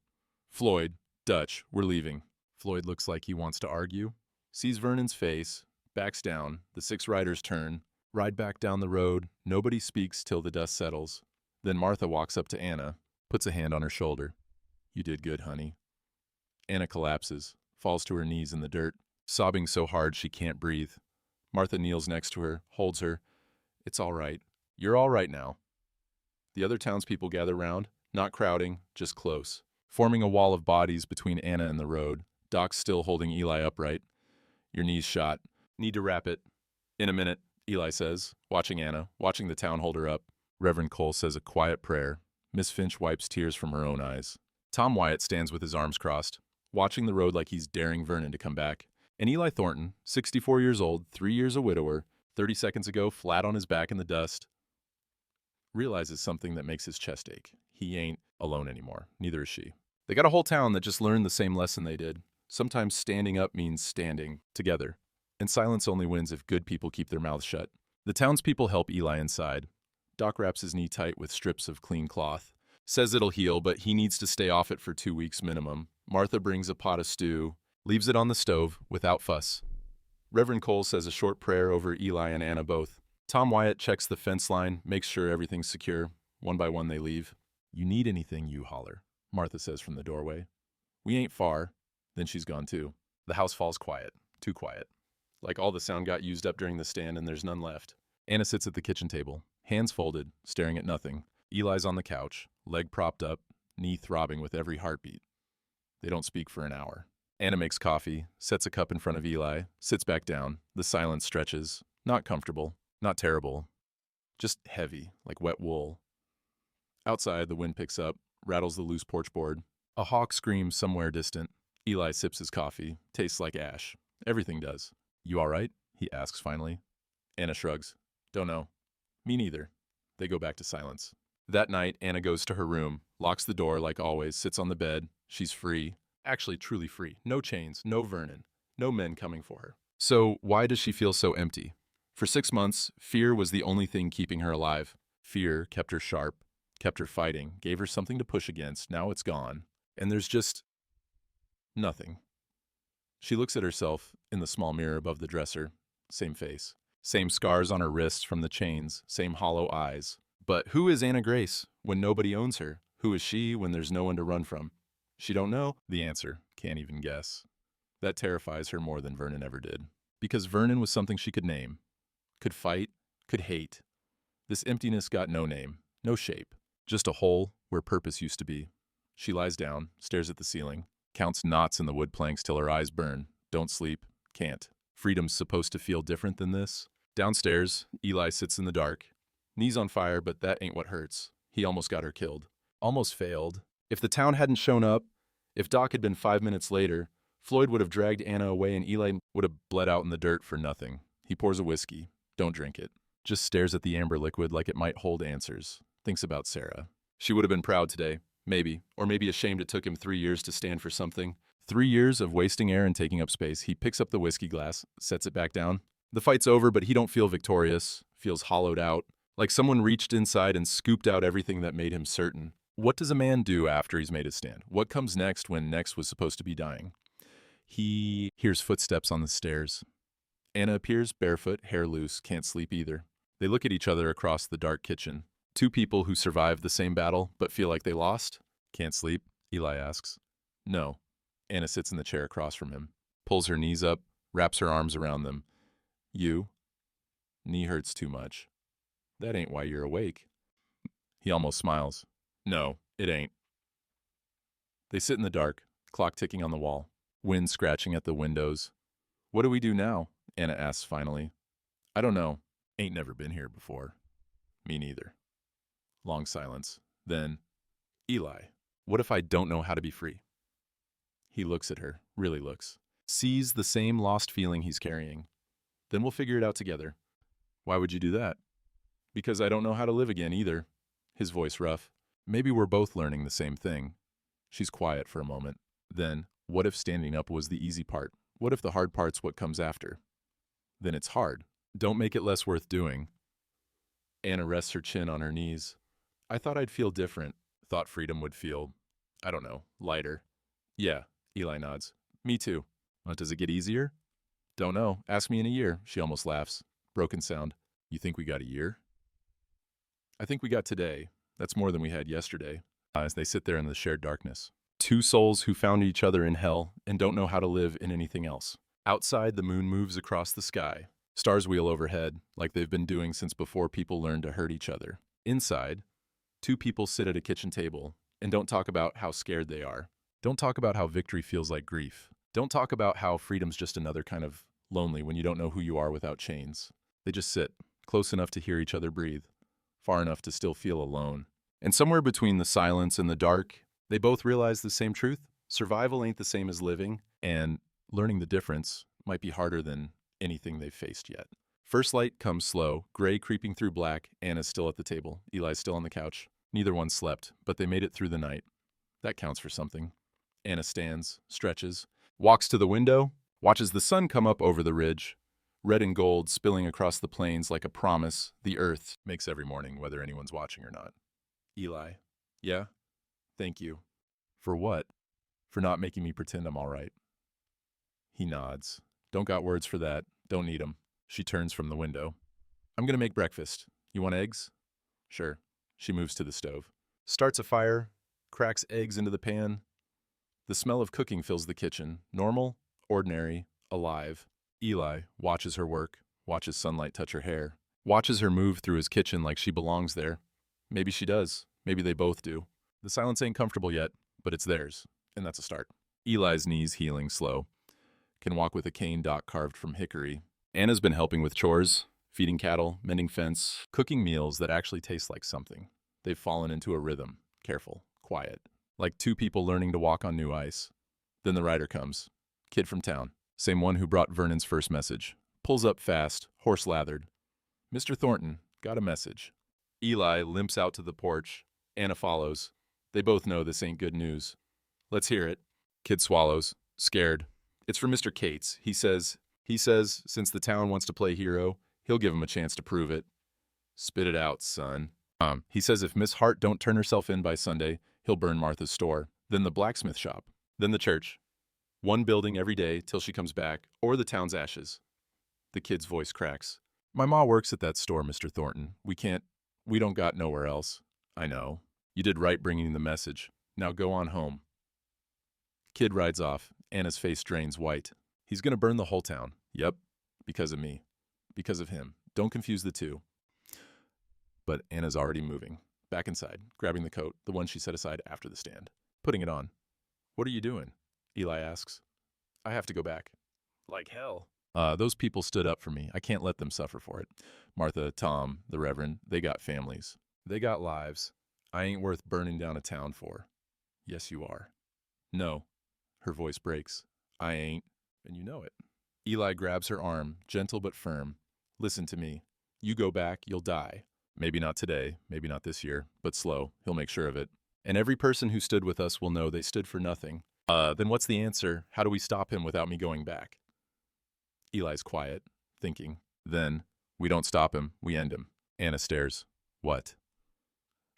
Floyd, Dutch, we're leaving. Floyd looks like he wants to argue. Sees Vernon's face, backs down, the 6 riders turn, ride back down the road, nobody speaks till the dust settles. Then Martha walks up to Anna, puts a hand on her shoulder. You did good, honey. Anna collapses, falls to her knees in the dirt, sobbing so hard she can't breathe. Martha kneels next to her, holds her. It's all right. You're all right now. The other townspeople gather round, not crowding, just close, forming a wall of bodies between Anna and the road. Doc's still holding Eli upright. Your knee's shot. Need to wrap it. In a minute, Eli says, watching Anna, watching the town hold her up. Reverend Cole says a quiet prayer. Miss Finch wipes tears from her own eyes. Tom Wyatt stands with his arms crossed, watching the road like he's daring Vernon to come back. And Eli Thornton, 64 years old, 3 years a widower, 30 seconds ago flat on his back in the dust, realizes something that makes his chest ache. He ain't alone anymore. Neither is she. They got a whole town that just learned the same lesson they did. Sometimes standing up means standing together. And silence only wins if good people keep their mouths shut. The townspeople help Eli inside. Doc wraps his knee tight with strips of clean cloth. Says it'll heal, but he needs to stay off it for 2 weeks minimum. Martha brings a pot of stew, leaves it on the stove without fuss. Reverend Cole says a short prayer over Eli and Anna both. Tom Wyatt checks the fence line, makes sure everything's secure. One by one they leave. You need anything, you holler, Martha says from the doorway. We ain't far. Then she's gone too. The house falls quiet. Too quiet. Like all the sound got used up during the stand and there's none left. Anna sits at the kitchen table, hands folded, staring at nothing. Eli's on the couch, leg propped up, knee throbbing with every heartbeat. They don't speak for an hour. Anna makes coffee, sets a cup in front of Eli, sits back down. The silence stretches. Not comfortable, not terrible, just heavy, like wet wool. Outside, the wind picks up, rattles the loose porch board. A hawk screams somewhere distant. Eli sips his coffee, tastes like ash. Everything does. You all right? He asks finally. Anna shrugs. Don't know. Me neither. They go back to silence. That night, Anna goes to her room, locks the door like always, sits on the bed. She's free. Actually, truly free. No chains, no Vernon, no men coming for her. So why does she feel so empty? For 6 months, fear was the only thing keeping her alive. Fear kept her sharp, kept her fighting, gave her something to push against. Now it's gone. And there's just nothing. She looks at herself in the small mirror above the dresser. Same face. Same scars on her wrists from the chains. Same hollow eyes. But who is Anna Grace when nobody owns her? Who is she when there's no one to run from? She don't know? The answer. Can't even guess. That terrifies her more than Vernon ever did. Because Vernon was something she could name. Could fight. Could hate. This emptiness got no name. No shape. Just a hole where purpose used to be. She lies down, stares at the ceiling, counts knots in the wood planks till her eyes burn. Don't sleep. Can't. Freedom's supposed to feel different than this. Downstairs, Eli sits in the dark. Knees on fire, but that ain't what hurts. He almost got her killed. Almost failed. If the town hadn't shown up, if Doc had been 5 minutes later, Floyd would have dragged Anna away and Eli would have bled out in the dirt for nothing. He pours a whiskey. Don't drink it. Just stares at the amber liquid like it might hold answers. Thinks about Sarah. She would have been proud today. Maybe. Or maybe ashamed it took him 3 years to stand for something. 3 years of wasting air and taking up space. He picks up the whiskey glass, sets it back down. The fight's over, but he don't feel victorious. Feels hollowed out. Like someone reached inside and scooped out everything that made him certain. What does a man do after he's made his stand? What comes next when next was supposed to be dying? He hears footsteps on the stairs. Anna appears barefoot, hair loose, can't sleep either. They look at each other across the dark kitchen. Two people who survived the same battle but feel like they lost? Can't sleep? Eli asks. No. Anna sits in the chair across from him, pulls her knees up, wraps her arms around them. You? Knee hurts too much. That ain't why you're awake. He almost smiles. No, it ain't. They sit in the dark, clock ticking on the wall, wind scratching at the windows. What do we do now? Anna asks finally. I don't know. Ain't never been here before. Me neither. Long silence. Then, Eli, what if I don't know how to be free? He looks at her, really looks. Sees the same lost feeling he's carrying. Then we'll figure it out together. Why would you do that? Because I don't know how to live again either. His voice rough. Maybe we're both learning the same thing. She's quiet for a moment. Then, what if standing up was the easy part? What if the hard part's what comes after? Then it's hard. Don't make it less worth doing. Anna rests her chin on her knees. I thought I'd feel different. Thought freedom would feel, I don't know, lighter. Yeah, Eli nods. Me too. Does it get easier? Don't know. Ask me in a year. She almost laughs. Broken sound. You think we got a year? I think we got today. That's more than we had yesterday. As they sit there in the shared darkness. Two souls who found each other in hell and don't know how to live in anything else. Outside, the moon moves across the sky. Stars wheel overhead, like they've been doing since before people learned to hurt each other. Inside, two people sit at a kitchen table and don't talk about how scared they are. Don't talk about how victory feels like grief. Don't talk about how freedom's just another kind of lonely when you don't know who you are without chains. They just sit, close enough to hear each other breathe, far enough to still feel alone. And somewhere between the silence and the dark, they both realize the same truth. Survival ain't the same as living, and learning the difference might be harder than anything they've faced yet. First light comes slow, gray creeping through black. Anna's still at the table. Eli's still on the couch. Neither one slept, but they made it through the night. That counts for something. Anna stands, stretches, walks to the window, watches the sun come up over the ridge, red and gold spilling across the plains like a promise the earth makes every morning, whether anyone's watching or not. Eli, yeah? Thank you. For what? For not making me pretend I'm all right. He nods. Don't got words for that. Don't need 'em. She turns from the window. I'm gonna make breakfast. You want eggs? Sure. She moves to the stove. Starts a fire, cracks eggs into the pan. The smell of cooking fills the kitchen. Normal, ordinary, alive. Eli watches her work, watches sunlight touch her hair, watches her move through his kitchen like she belongs there. Maybe she does. Maybe they both do. The silence ain't comfortable yet, but it's theirs, and that's a start. Eli's knees healing slow. Can walk with a cane dock carved from hickory. Anna's been helping with chores, feeding cattle, mending fence, cooking meals that actually taste like something. They've fallen into a rhythm, careful, quiet, like two people learning to walk on new ice. Then the rider comes. Kid from town, same one who brought Vernon's first message. Pulls up fast, horse-lathered. Mr. Thornton, got a message. Eli limps out to the porch. Anna follows. They both know this ain't good news. Let's hear it. Kid swallows, scared. It's for Mr. Cates. He says, since the town wants to play hero, he'll give him a chance to prove it. Spit it out, son. He says if Miss Hart don't turn herself in by Sunday, he'll burn Martha's store, then the blacksmith shop, then the church. One building every day till she comes back, or the town's ashes. The kid's voice cracks. My ma works at that store, Mr. Thornton. We don't got nowhere else. I know. You did right bringing the message. Now go on home. Kid rides off. Anna's face drains white. He's gonna burn the whole town. Yep. Because of me. Because of him. Don't confuse the two. But Anna's already moving. Back inside, grabbing the coat, the one she set aside after the stand. Putting it on. What are you doing? Eli asks. I have to go back. Like hell. Those people stood up for me. I can't let them suffer for it. Martha, Tom, the Reverend, they got families. They got lives. I ain't worth burning down a town for. Yes, you are. No. Her voice breaks. I ain't. And you know it. Eli grabs her arm, gentle but firm. Listen to me. You go back, you'll die. Maybe not today, maybe not this year, but slow. He'll make sure of it. And every person who stood with us will know they stood for nothing. Then what's the answer? How do we stop him without me going back? Eli's quiet, thinking. Then, we don't stop him, we end him. Anna stares. What?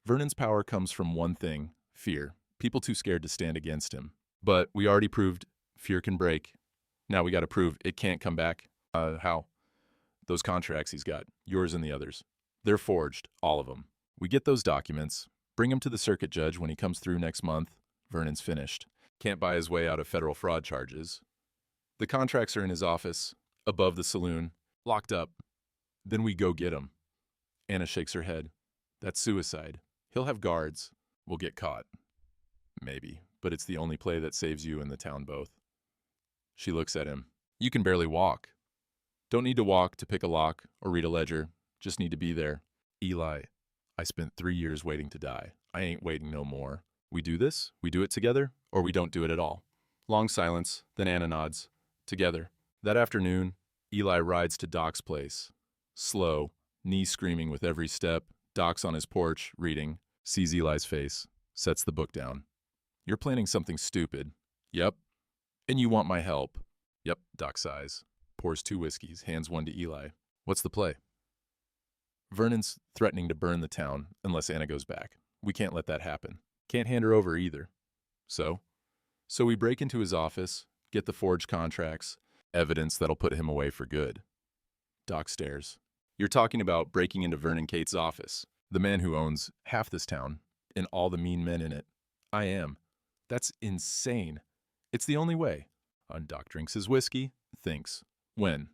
Vernon's power comes from one thing, fear. People too scared to stand against him. But we already proved fear can break. Now we gotta prove it can't come back. How? Those contracts he's got, yours and the others. They're forged, all of them. We get those documents, bring them to the circuit judge when he comes through next month. Vernon's finished. Can't buy his way out of federal fraud charges. The contracts are in his office, above the saloon, locked up. Then we go get him. Anna shakes her head. That's suicide. He'll have guards. We'll get caught. Maybe, but it's the only play that saves you and the town both. She looks at him. You can barely walk. Don't need to walk to pick a lock or read a ledger. Just need to be there. Eli, I spent 3 years waiting to die. I ain't waiting no more. We do this, we do it together, or we don't do it at all. Long silence, then Anna nods. Together. That afternoon, Eli rides to Doc's place. Slow, knee screaming with every step. Doc's on his porch, reading, sees Eli's face, sets the book down. You're planning something stupid. Yep. And you want my help. Yep, Doc sighs. Pours 2 whiskeys, hands one to Eli. What's the play? Vernon's threatening to burn the town unless Anna goes back. We can't let that happen. Can't hand her over either. So we break into his office, get the forged contracts, evidence that'll put him away for good. Doc stares. You're talking about breaking into Vernon Cate's office, the man who owns half this town and all the mean men in it. I am. That's insane. It's the only way. Doc drinks his whiskey, thinks. When?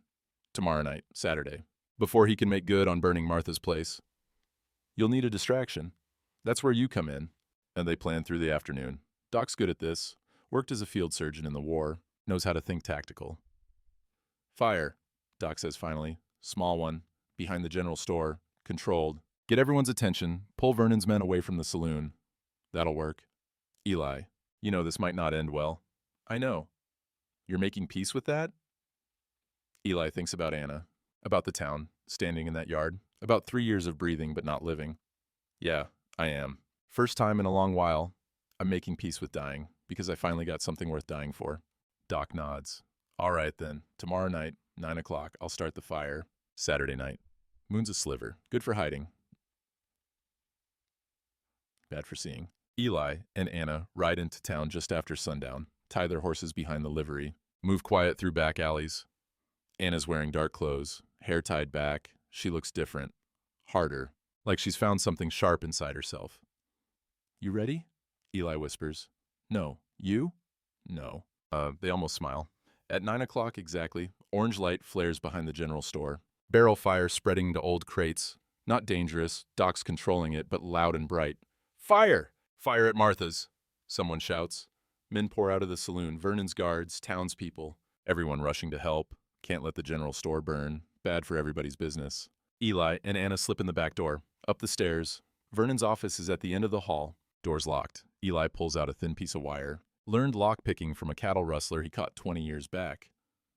Tomorrow night, Saturday. Before he can make good on burning Martha's place. You'll need a distraction. That's where you come in. And they plan through the afternoon. Doc's good at this. Worked as a field surgeon in the war. Knows how to think tactical. Fire, Doc says finally. Small one. Behind the general store. Controlled. Get everyone's attention. Pull Vernon's men away from the saloon. That'll work. Eli, you know this might not end well. I know. You're making peace with that? Eli thinks about Anna. About the town, standing in that yard. About 3 years of breathing but not living. Yeah, I am. First time in a long while, I'm making peace with dying, because I finally got something worth dying for. Doc nods. All right then, tomorrow night, 9 o'clock, I'll start the fire. Saturday night. Moon's a sliver. Good for hiding. Bad for seeing. Eli and Anna ride into town just after sundown, tie their horses behind the livery, move quiet through back alleys. Anna's wearing dark clothes, hair tied back. She looks different. Harder. Like she's found something sharp inside herself. You ready? Eli whispers. No. You? No. They almost smile. At 9 o'clock exactly, orange light flares behind the general store. Barrel fire spreading to old crates. Not dangerous, Doc's controlling it, but loud and bright. Fire! Fire at Martha's! Someone shouts. Men pour out of the saloon, Vernon's guards, townspeople. Everyone rushing to help. Can't let the general store burn. Bad for everybody's business. Eli and Anna slip in the back door. Up the stairs. Vernon's office is at the end of the hall. Door's locked. Eli pulls out a thin piece of wire. Learned lockpicking from a cattle rustler he caught 20 years back.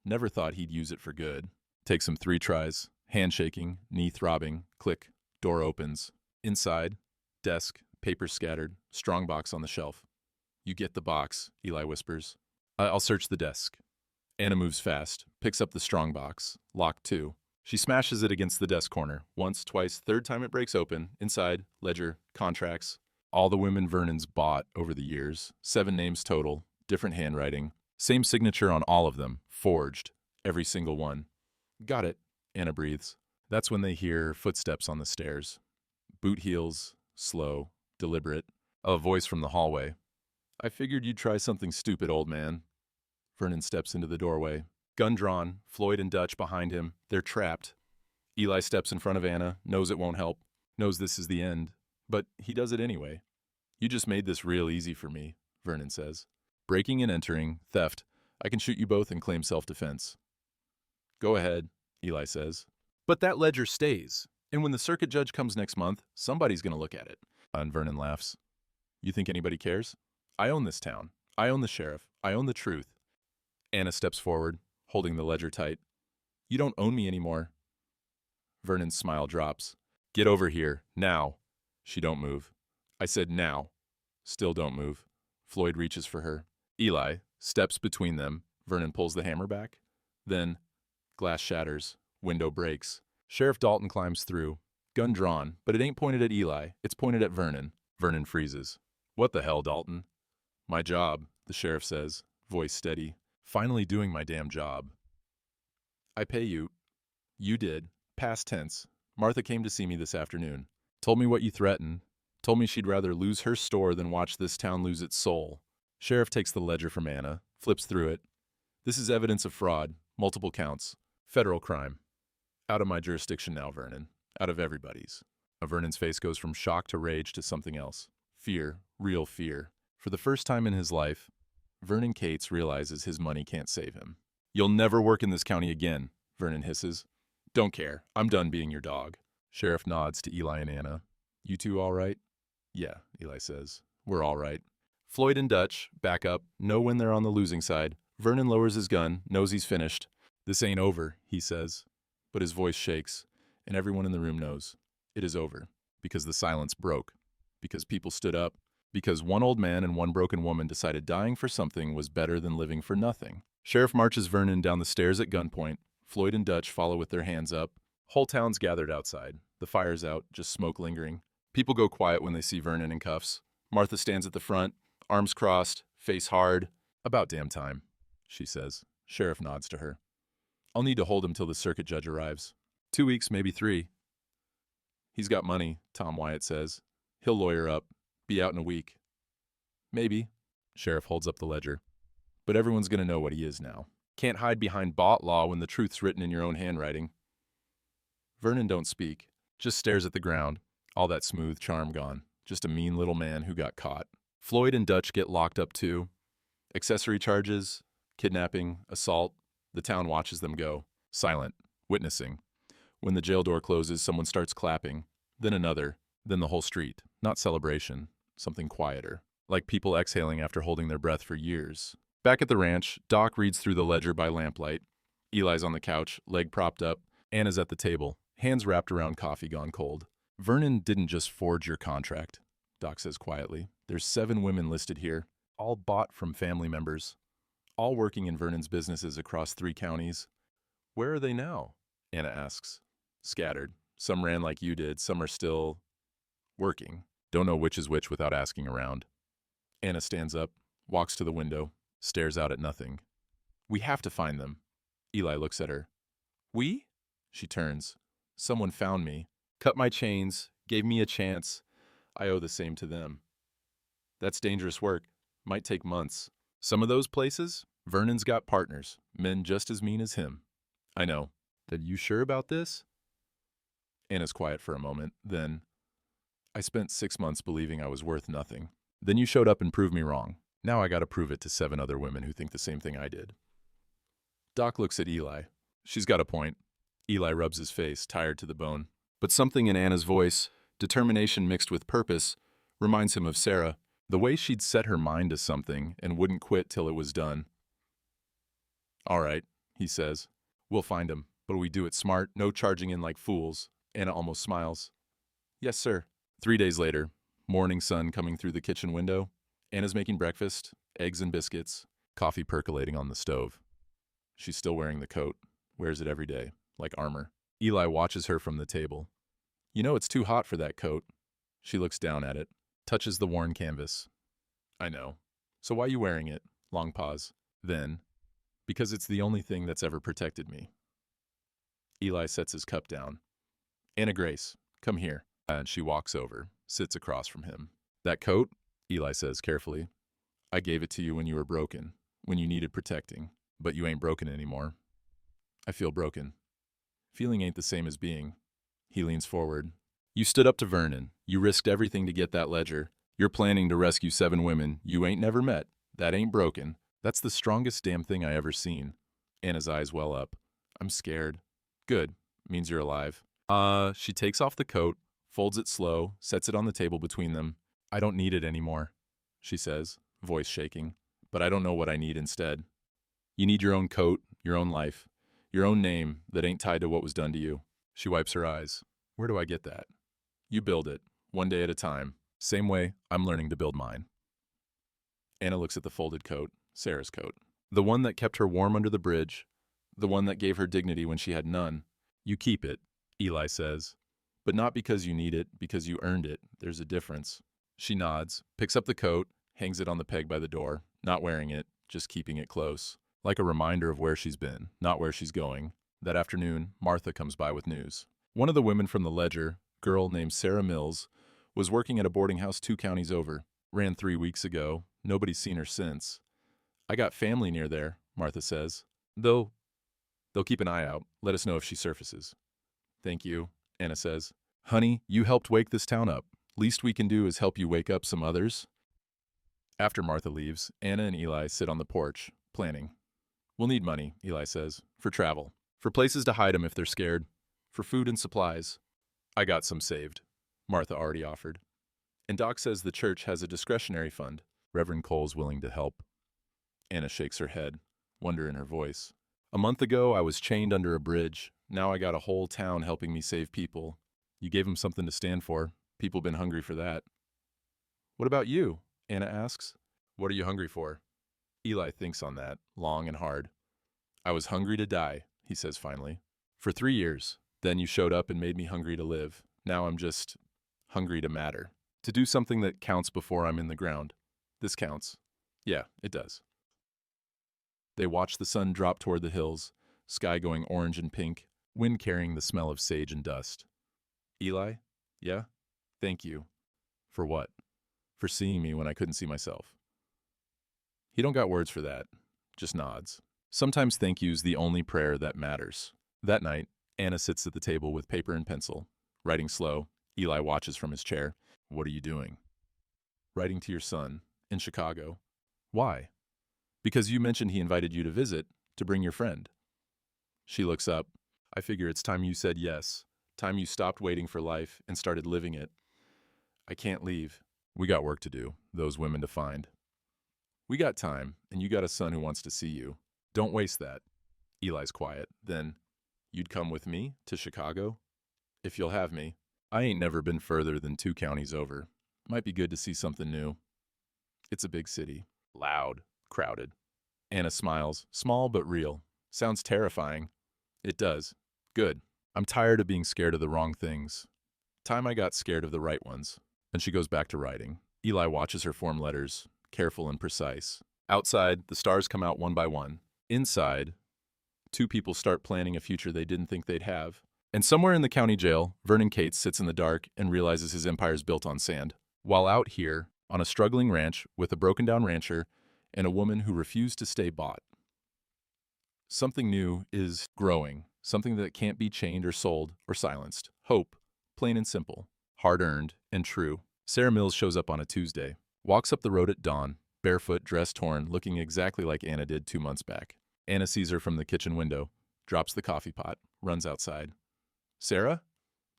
Never thought he'd use it for good. Takes him 3 tries. Hand shaking, knee throbbing. Click. Door opens. Inside. Desk. Paper scattered. Strong box on the shelf. You get the box, Eli whispers. I'll search the desk. Anna moves fast. Picks up the strong box. Locked too. She smashes it against the desk corner. Once, twice, third time it breaks open. Inside. Ledger. Contracts. All the women Vernon's bought over the years. 7 names total. Different handwriting. Same signature on all of them. Forged. Every single one. Got it, Anna breathes. That's when they hear footsteps on the stairs. Boot heels. Slow. Deliberate. A voice from the hallway. I figured you'd try something stupid, old man. Vernon steps into the doorway. Gun drawn. Floyd and Dutch behind him. They're trapped. Eli steps in front of Anna. Knows it won't help. Knows this is the end. But he does it anyway. You just made this real easy for me, Vernon says. Breaking and entering, theft. I can shoot you both and claim self-defense. Go ahead, Eli says. But that ledger stays. And when the circuit judge comes next month, somebody's going to look at it. And Vernon laughs. You think anybody cares? I own this town. I own the sheriff. I own the truth. Anna steps forward, holding the ledger tight. You don't own me anymore. Vernon's smile drops. Get over here, now. She don't move. I said now. Still don't move. Floyd reaches for her. Eli steps between them. Vernon pulls the hammer back. Then, glass shatters. Window breaks. Sheriff Dalton climbs through. Gun drawn, but it ain't pointed at Eli. It's pointed at Vernon. Vernon freezes. What the hell, Dalton? My job, the sheriff says, voice steady. Finally doing my damn job. I pay you. You did. Past tense. Martha came to see me this afternoon. Told me what you threatened. Told me she'd rather lose her store than watch this town lose its soul. Sheriff takes the ledger from Anna, flips through it. This is evidence of fraud, multiple counts, federal crime. Out of my jurisdiction now, Vernon. Out of everybody's. Vernon's face goes from shock to rage to something else. Fear, real fear. For the first time in his life, Vernon Cates realizes his money can't save him. You'll never work in this county again, Vernon hisses. Don't care. I'm done being your dog. Sheriff nods to Eli and Anna. You two all right? Yeah, Eli says. We're all right. Floyd and Dutch back up, know when they're on the losing side. Vernon lowers his gun, knows he's finished. This ain't over, he says. But his voice shakes, and everyone in the room knows. It is over. Because the silence broke. Because people stood up. Because one old man and one broken woman decided dying for something was better than living for nothing. Sheriff marches Vernon down the stairs at gunpoint. Floyd and Dutch follow with their hands up. Whole town's gathered outside. The fire's out, just smoke lingering. People go quiet when they see Vernon in cuffs. Martha stands at the front, arms crossed, face hard. About damn time, she says. Sheriff nods to her. I'll need to hold him till the circuit judge arrives. 2 weeks, maybe 3. He's got money, Tom Wyatt says. He'll lawyer up. Be out in a week. Maybe. Sheriff holds up the ledger. But everyone's going to know what he is now. Can't hide behind outlaw when the truth's written in your own handwriting. Vernon don't speak. Just stares at the ground. All that smooth charm gone. Just a mean little man who got caught. Floyd and Dutch get locked up too. Accessory charges, kidnapping, assault. The town watches them go. Silent. Witnessing. When the jail door closes, someone starts clapping. Then another. Then the whole street. Not celebration. Something quieter. Like people exhaling after holding their breath for years. Back at the ranch, Doc reads through the ledger by lamplight. Eli's on the couch, leg propped up. Anna's at the table, hands wrapped around coffee gone cold. Vernon didn't just forge your contract, Doc says quietly. There's 7 women listed here, all bought from family members, all working in Vernon's businesses across 3 counties. Where are they now? Anna asks. Scattered. Some ran like you did, some are still working. Don't know which is which without asking around. Anna stands up, walks to the window, stares out at nothing. We have to find them. Eli looks at her. We? She turns. Someone found me, cut my chains, gave me a chance. I owe the same to them. That's dangerous work. Might take months. Some of those places, Vernon's got partners, men just as mean as him. I know. Are you sure about this? Anna's quiet for a moment, then, I spent 6 months believing I was worth nothing. Then you showed up and proved me wrong. Now I gotta prove it to 7 other women who think the same thing I did. Doc looks at Eli. She's got a point. Eli rubs his face, tired to the bone. But something in Anna's voice, determination mixed with purpose, reminds him of Sarah, the way she'd set her mind to something and wouldn't quit till it was done. All right, he says. We'll find him, but we do it smart, no charging in like fools. Anna almost smiles. Yes, sir. 3 days later, morning sun coming through the kitchen window. Anna's making breakfast, eggs and biscuits, coffee percolating on the stove. She's still wearing the coat, wears it every day, like armor. Eli watches her from the table. You know it's too hot for that coat. She looks down at it, touches the worn canvas. I know. So why you wearing it? Long pause. Then, because it's the only thing that's ever protected me. Eli sets his cup down. Anna Grace, come here. And she walks over, sits across from him. That coat, Eli says carefully, I gave it to you when you were broken, when you needed protecting, but you ain't broken anymore. I feel broken. Feeling ain't the same as being. He leans forward. You stood up to Vernon. You risked everything to get that ledger. You're planning to rescue 7 women you ain't never met. That ain't broken. That's the strongest damn thing I ever seen. Anna's eyes well up. I'm scared. Good. Means you're alive. She takes off the coat, folds it slow, sets it on the table between them. I don't need it anymore, she says, voice shaking. But I don't know what I need instead. You need your own coat, your own life, your own name that ain't tied to what was done to you. She wipes her eyes. Where do I get that? You build it, one day at a time. Same way I'm learning to build mine. Anna looks at the folded coat, Sarah's coat. The one that kept her warm under the bridge, the one that gave her dignity when she had none. You keep it, Eli says. But not because you need it, because you earned it. There's a difference. She nods, picks up the coat, hangs it on the peg by the door, not wearing it, just keeping it close. Like a reminder of where she's been, not where she's going. That afternoon, Martha comes by with news. One of the women from the ledger, girl named Sarah Mills, was working at a boarding house 2 counties over. Ran 3 weeks ago, Nobody's seen her since. I got family near there, Martha says. They'll keep an eye out. Let us know if she surfaces. Thank you, Anna says. Honey, you helped wake this town up. Least we can do is help you wake up some others. After Martha leaves, Anna and Eli sit on the porch, planning. We'll need money, Eli says, for travel, for places to hide them if they're scared, for food and supplies. I got some saved, Martha already offered. And Doc says the church has a discretionary fund. Reverend Cole's willing to help. Anna shakes her head, wonder in her voice. A month ago, I was chained under a bridge. Now I got a whole town helping me save people. You gave them something to stand for. People been hungry for that. What about you? Anna asks. What are you hungry for? Eli thinks on that, long and hard. I was hungry to die, he says finally. For 3 years. Then you showed up and made me hungry to live. Now I'm just hungry to matter. To do something that counts before I'm in the ground. This counts. Yeah, it does. They watch the sun drop toward the hills, sky going orange and pink, wind carrying the smell of sage and dust. Eli? Yeah? Thank you. For what? For seeing me when I couldn't see myself. He don't got words for that, just nods. Sometimes thank you's the only prayer that matters. That night, Anna sits at the table with paper and pencil. Writing slow, Eli watches from his chair. What are you doing? Writing to your son, in Chicago. Why? Because you mentioned he invited you to visit, to bring your friend. She looks up. I figure it's time you said yes. Time you stopped waiting for life and started living it. I can't leave. We got work to do, those women to find. We got time, and you got a son who wants to see you. Don't waste that. Eli's quiet. Then, you'd come with me to Chicago? If you'll have me. I ain't never been further than 2 counties over. Might be good to see something new. It's a big city. Loud. Crowded. Anna smiles. Small but real. Sounds terrifying. It does. Good. I'm tired of being scared of the wrong things. Time I got scared of the right ones. And she goes back to writing. Eli watches her form letters, careful and precise. Outside, the stars come out one by one. Inside, 2 people start planning a future they didn't think they'd have. And somewhere in the county jail, Vernon Cates sits in the dark and realizes his empire's built on sand. While out here, on a struggling ranch with a broken-down rancher and a woman who refused to stay bought. Something new is growing, something that can't be chained or sold or silenced. Hope, plain and simple, hard-earned and true. Sarah Mills shows up on a Tuesday, walks up the road at dawn, barefoot, dress torn, looking exactly like Anna did 2 months back. Anna sees her from the kitchen window, drops the coffee pot, runs outside. Sarah?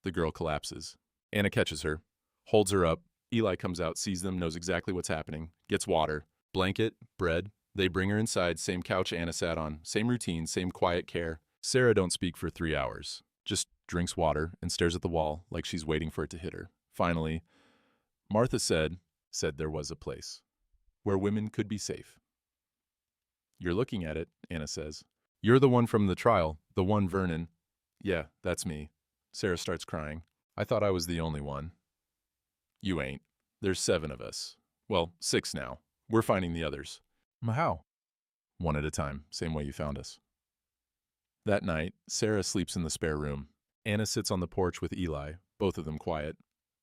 The girl collapses. Anna catches her, holds her up. Eli comes out, sees them, knows exactly what's happening, gets water, blanket, bread. They bring her inside, same couch Anna sat on, same routine, same quiet care. Sarah don't speak for 3 hours, just drinks water and stares at the wall like she's waiting for it to hit her. Finally, Martha said there was a place where women could be safe. You're looking at it, Anna says. You're the one from the trial, the one Vernon. Yeah, that's me. Sarah starts crying. I thought I was the only one. You ain't. There's 7 of us. Well, 6 now. We're finding the others. How? One at a time, same way you found us. That night, Sarah sleeps in the spare room. Anna sits on the porch with Eli, both of them quiet.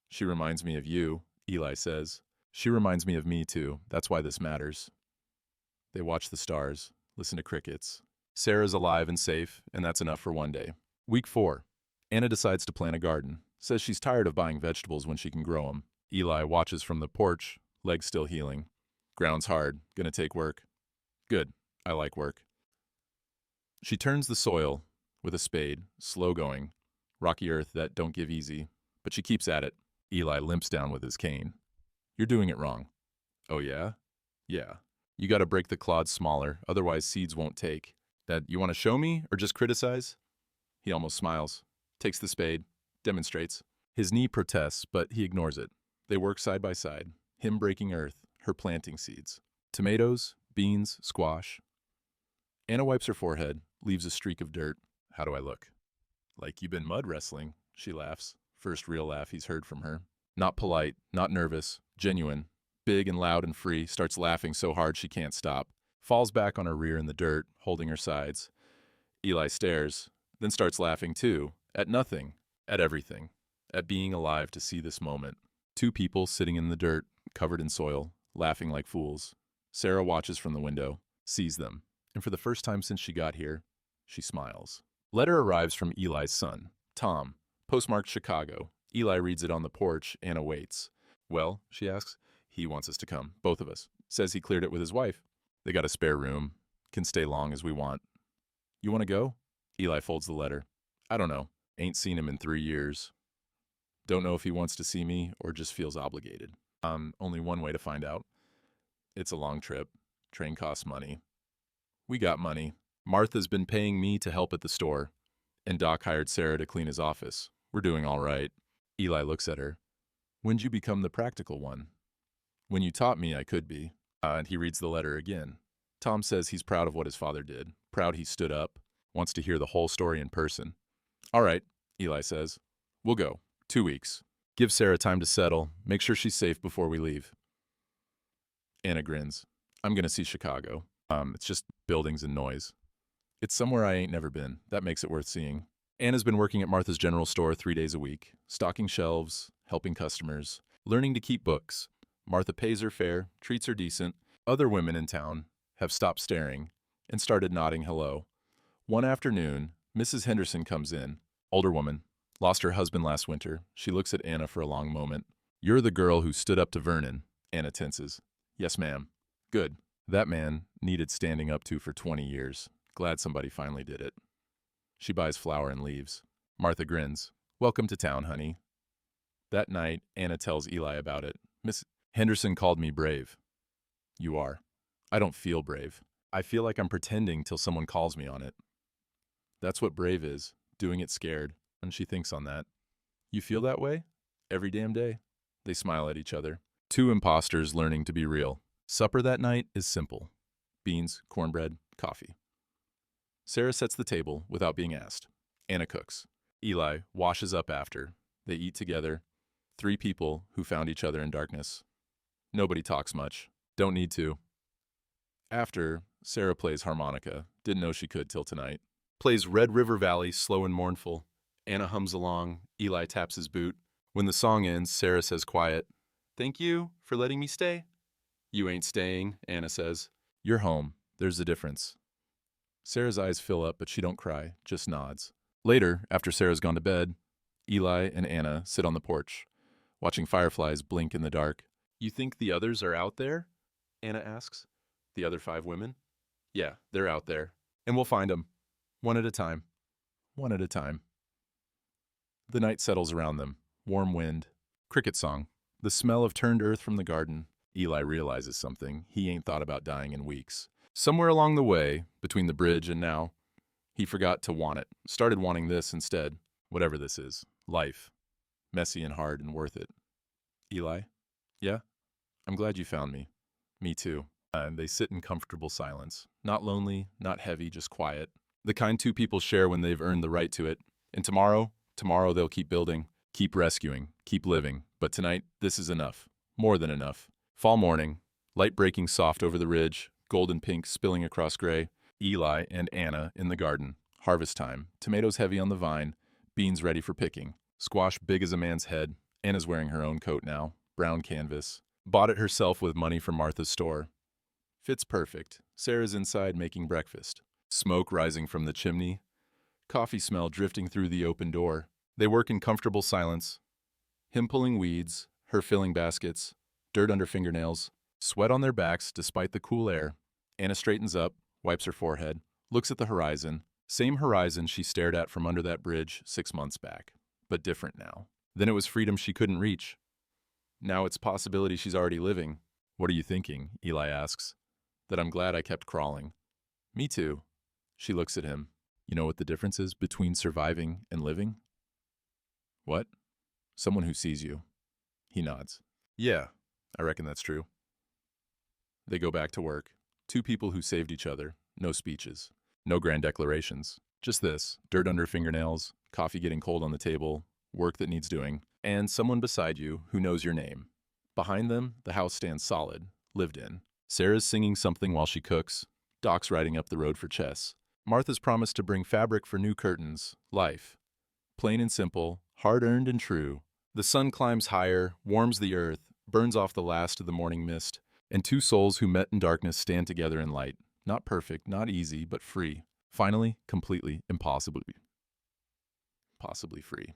She reminds me of you, Eli says. She reminds me of me too, that's why this matters. They watch the stars, listen to crickets. Sarah's alive and safe, and that's enough for one day. Week 4. Anna decides to plant a garden. Says she's tired of buying vegetables when she can grow them. Eli watches from the porch, legs still healing. Ground's hard, gonna take work. Good, I like work. She turns the soil with a spade, slow going. Rocky earth that don't give easy, but she keeps at it. Eli limps down with his cane. You're doing it wrong. Oh yeah? Yeah. You gotta break the clods smaller, otherwise seeds won't take. That you wanna show me, or just criticize? He almost smiles, takes the spade, demonstrates. His knee protests, but he ignores it. They work side by side, him breaking earth, her planting seeds. Tomatoes, beans, squash. Anna wipes her forehead, leaves a streak of dirt. How do I look? Like you've been mud wrestling, she laughs. First real laugh he's heard from her. Not polite, not nervous, genuine. Big and loud and free, starts laughing so hard she can't stop. Falls back on her rear in the dirt, holding her sides. Eli stares, then starts laughing too. At nothing, at everything. At being alive to see this moment. 2 people sitting in the dirt, covered in soil, laughing like fools. Sarah watches from the window, sees them, and for the first time since she got here, she smiles. Letter arrives from Eli's son, Tom, postmarked Chicago. Eli reads it on the porch. Anna waits. Well, she asks. He wants us to come, both of us. Says he cleared it with his wife. They got a spare room. Can stay long as we want. You want to go? Eli folds the letter. I don't know. Ain't seen him in 3 years. Don't know if he wants to see me or just feels obligated. Only one way to find out. It's a long trip. Train costs money. We got money. Martha's been paying me to help at the store, and Doc hired Sarah to clean his office. We're doing all right. Eli looks at her. When'd you become the practical one? When you taught me I could be. And he reads the letter again. Tom says he's proud of what his father did. Proud he stood up. Wants to hear the whole story in person. All right, Eli says. We'll go. 2 weeks. Give Sarah time to settle. Make sure she's safe before we leave. Anna grins. I'm going to see Chicago. It's just buildings and noise. It's somewhere I ain't never been. That makes it worth seeing. Anna's been working at Martha's General Store 3 days a week, stocking shelves, helping customers, learning to keep books. Martha pays her fare, treats her decent. Other women in town have stopped staring and started nodding hello. One afternoon, Mrs. Henderson comes in. Older woman. Lost her husband last winter. She looks at Anna for a long moment. You're the girl who stood up to Vernon. Anna tenses. Yes, ma'am. Good. That man needed standing up to for 20 years. Glad somebody finally did it. She buys flour and leaves. Martha grins. Welcome to town, honey. That night, Anna tells Eli about it. Miss Henderson called me brave. You are. I don't feel brave. I feel like I'm pretending till someone calls me on it. That's what brave is, doing it scared, and she thinks on that. You feel that way? Every damn day? They smile at each other. Two imposters learning to be real. Supper that night is simple. Beans, cornbread, coffee. Sarah sets the table without being asked. Anna cooks. Eli washes up after. They eat together. 3 people who found each other in darkness. Nobody talks much. Don't need to. After, Sarah plays harmonica. Didn't know she could till tonight. Plays Red River Valley, slow and mournful. Anna hums along. Eli taps his boot. When the song ends, Sarah says quiet, "Thank you for letting me stay." You ain't staying, Anna says. You're home. There's a difference. Sarah's eyes fill up, but she don't cry, just nods. Later, after Sarah's gone to bed, Eli and Anna sit on the porch, watching fireflies blink in the dark. You think the others are out there? Anna asks. The other 5 women? Yeah, they're out there. And we'll find them. One at a time. One at a time. The night settles around them. Warm wind. Cricket song. The smell of turned earth from the garden. Eli realizes something. He ain't thought about dying in weeks. Somewhere along the way, between the bridge and now, he forgot to want it. Started wanting this instead. Whatever this is. Life. Messy and hard and worth it. Eli? Yeah? I'm glad you found me. Me too. And they sit in comfortable silence. Not lonely, not heavy, just quiet. The kind 2 people share when they've earned the right to it. And tomorrow they'll keep building, keep rescuing, keep living. But tonight, this is enough. More than enough. Fall morning, light breaking soft over the ridge, golden pink spilling across gray. Eli and Anna in the garden. Harvest time. Tomatoes heavy on the vine. Beans ready for picking. Squash big as a man's head. Anna's wearing her own coat now. Brown canvas. Bought it herself with money from Martha's store. Fits perfect. Sarah's inside making breakfast. Smoke rising from the chimney. Coffee smell drifting through the open door. They work in comfortable silence. Him pulling weeds, her filling baskets, dirt under fingernails, sweat on their backs despite the cool air. Anna straightens up, wipes her forehead, looks at the horizon. Same horizon she stared at from under that bridge 6 months back, but different now. Then it was freedom she couldn't reach. Now it's possibility she's already living. What are you thinking? Eli asks. That I'm glad I kept crawling. Me too. She looks at him. You know what the difference is between surviving and living? What? Someone who sees you. He nods. Yeah, I reckon that's true. They go back to work. 2 people who saved each other. No speeches. No grand declarations. Just this. Dirt under fingernails, coffee getting cold on the table, work that needs doing, and someone beside you who knows your name. Behind them, the house stands solid, lived in. Sarah's singing something while she cooks. Doc's riding up the road for chess. Martha's promised to bring fabric for new curtains. Life. Plain and simple, hard-earned and true. The sun climbs higher, warms the earth, burns off the last of the morning mist. And two souls who met in darkness stand together in light. Not perfect, not easy, but free. Finally, completely, impossibly, possibly free.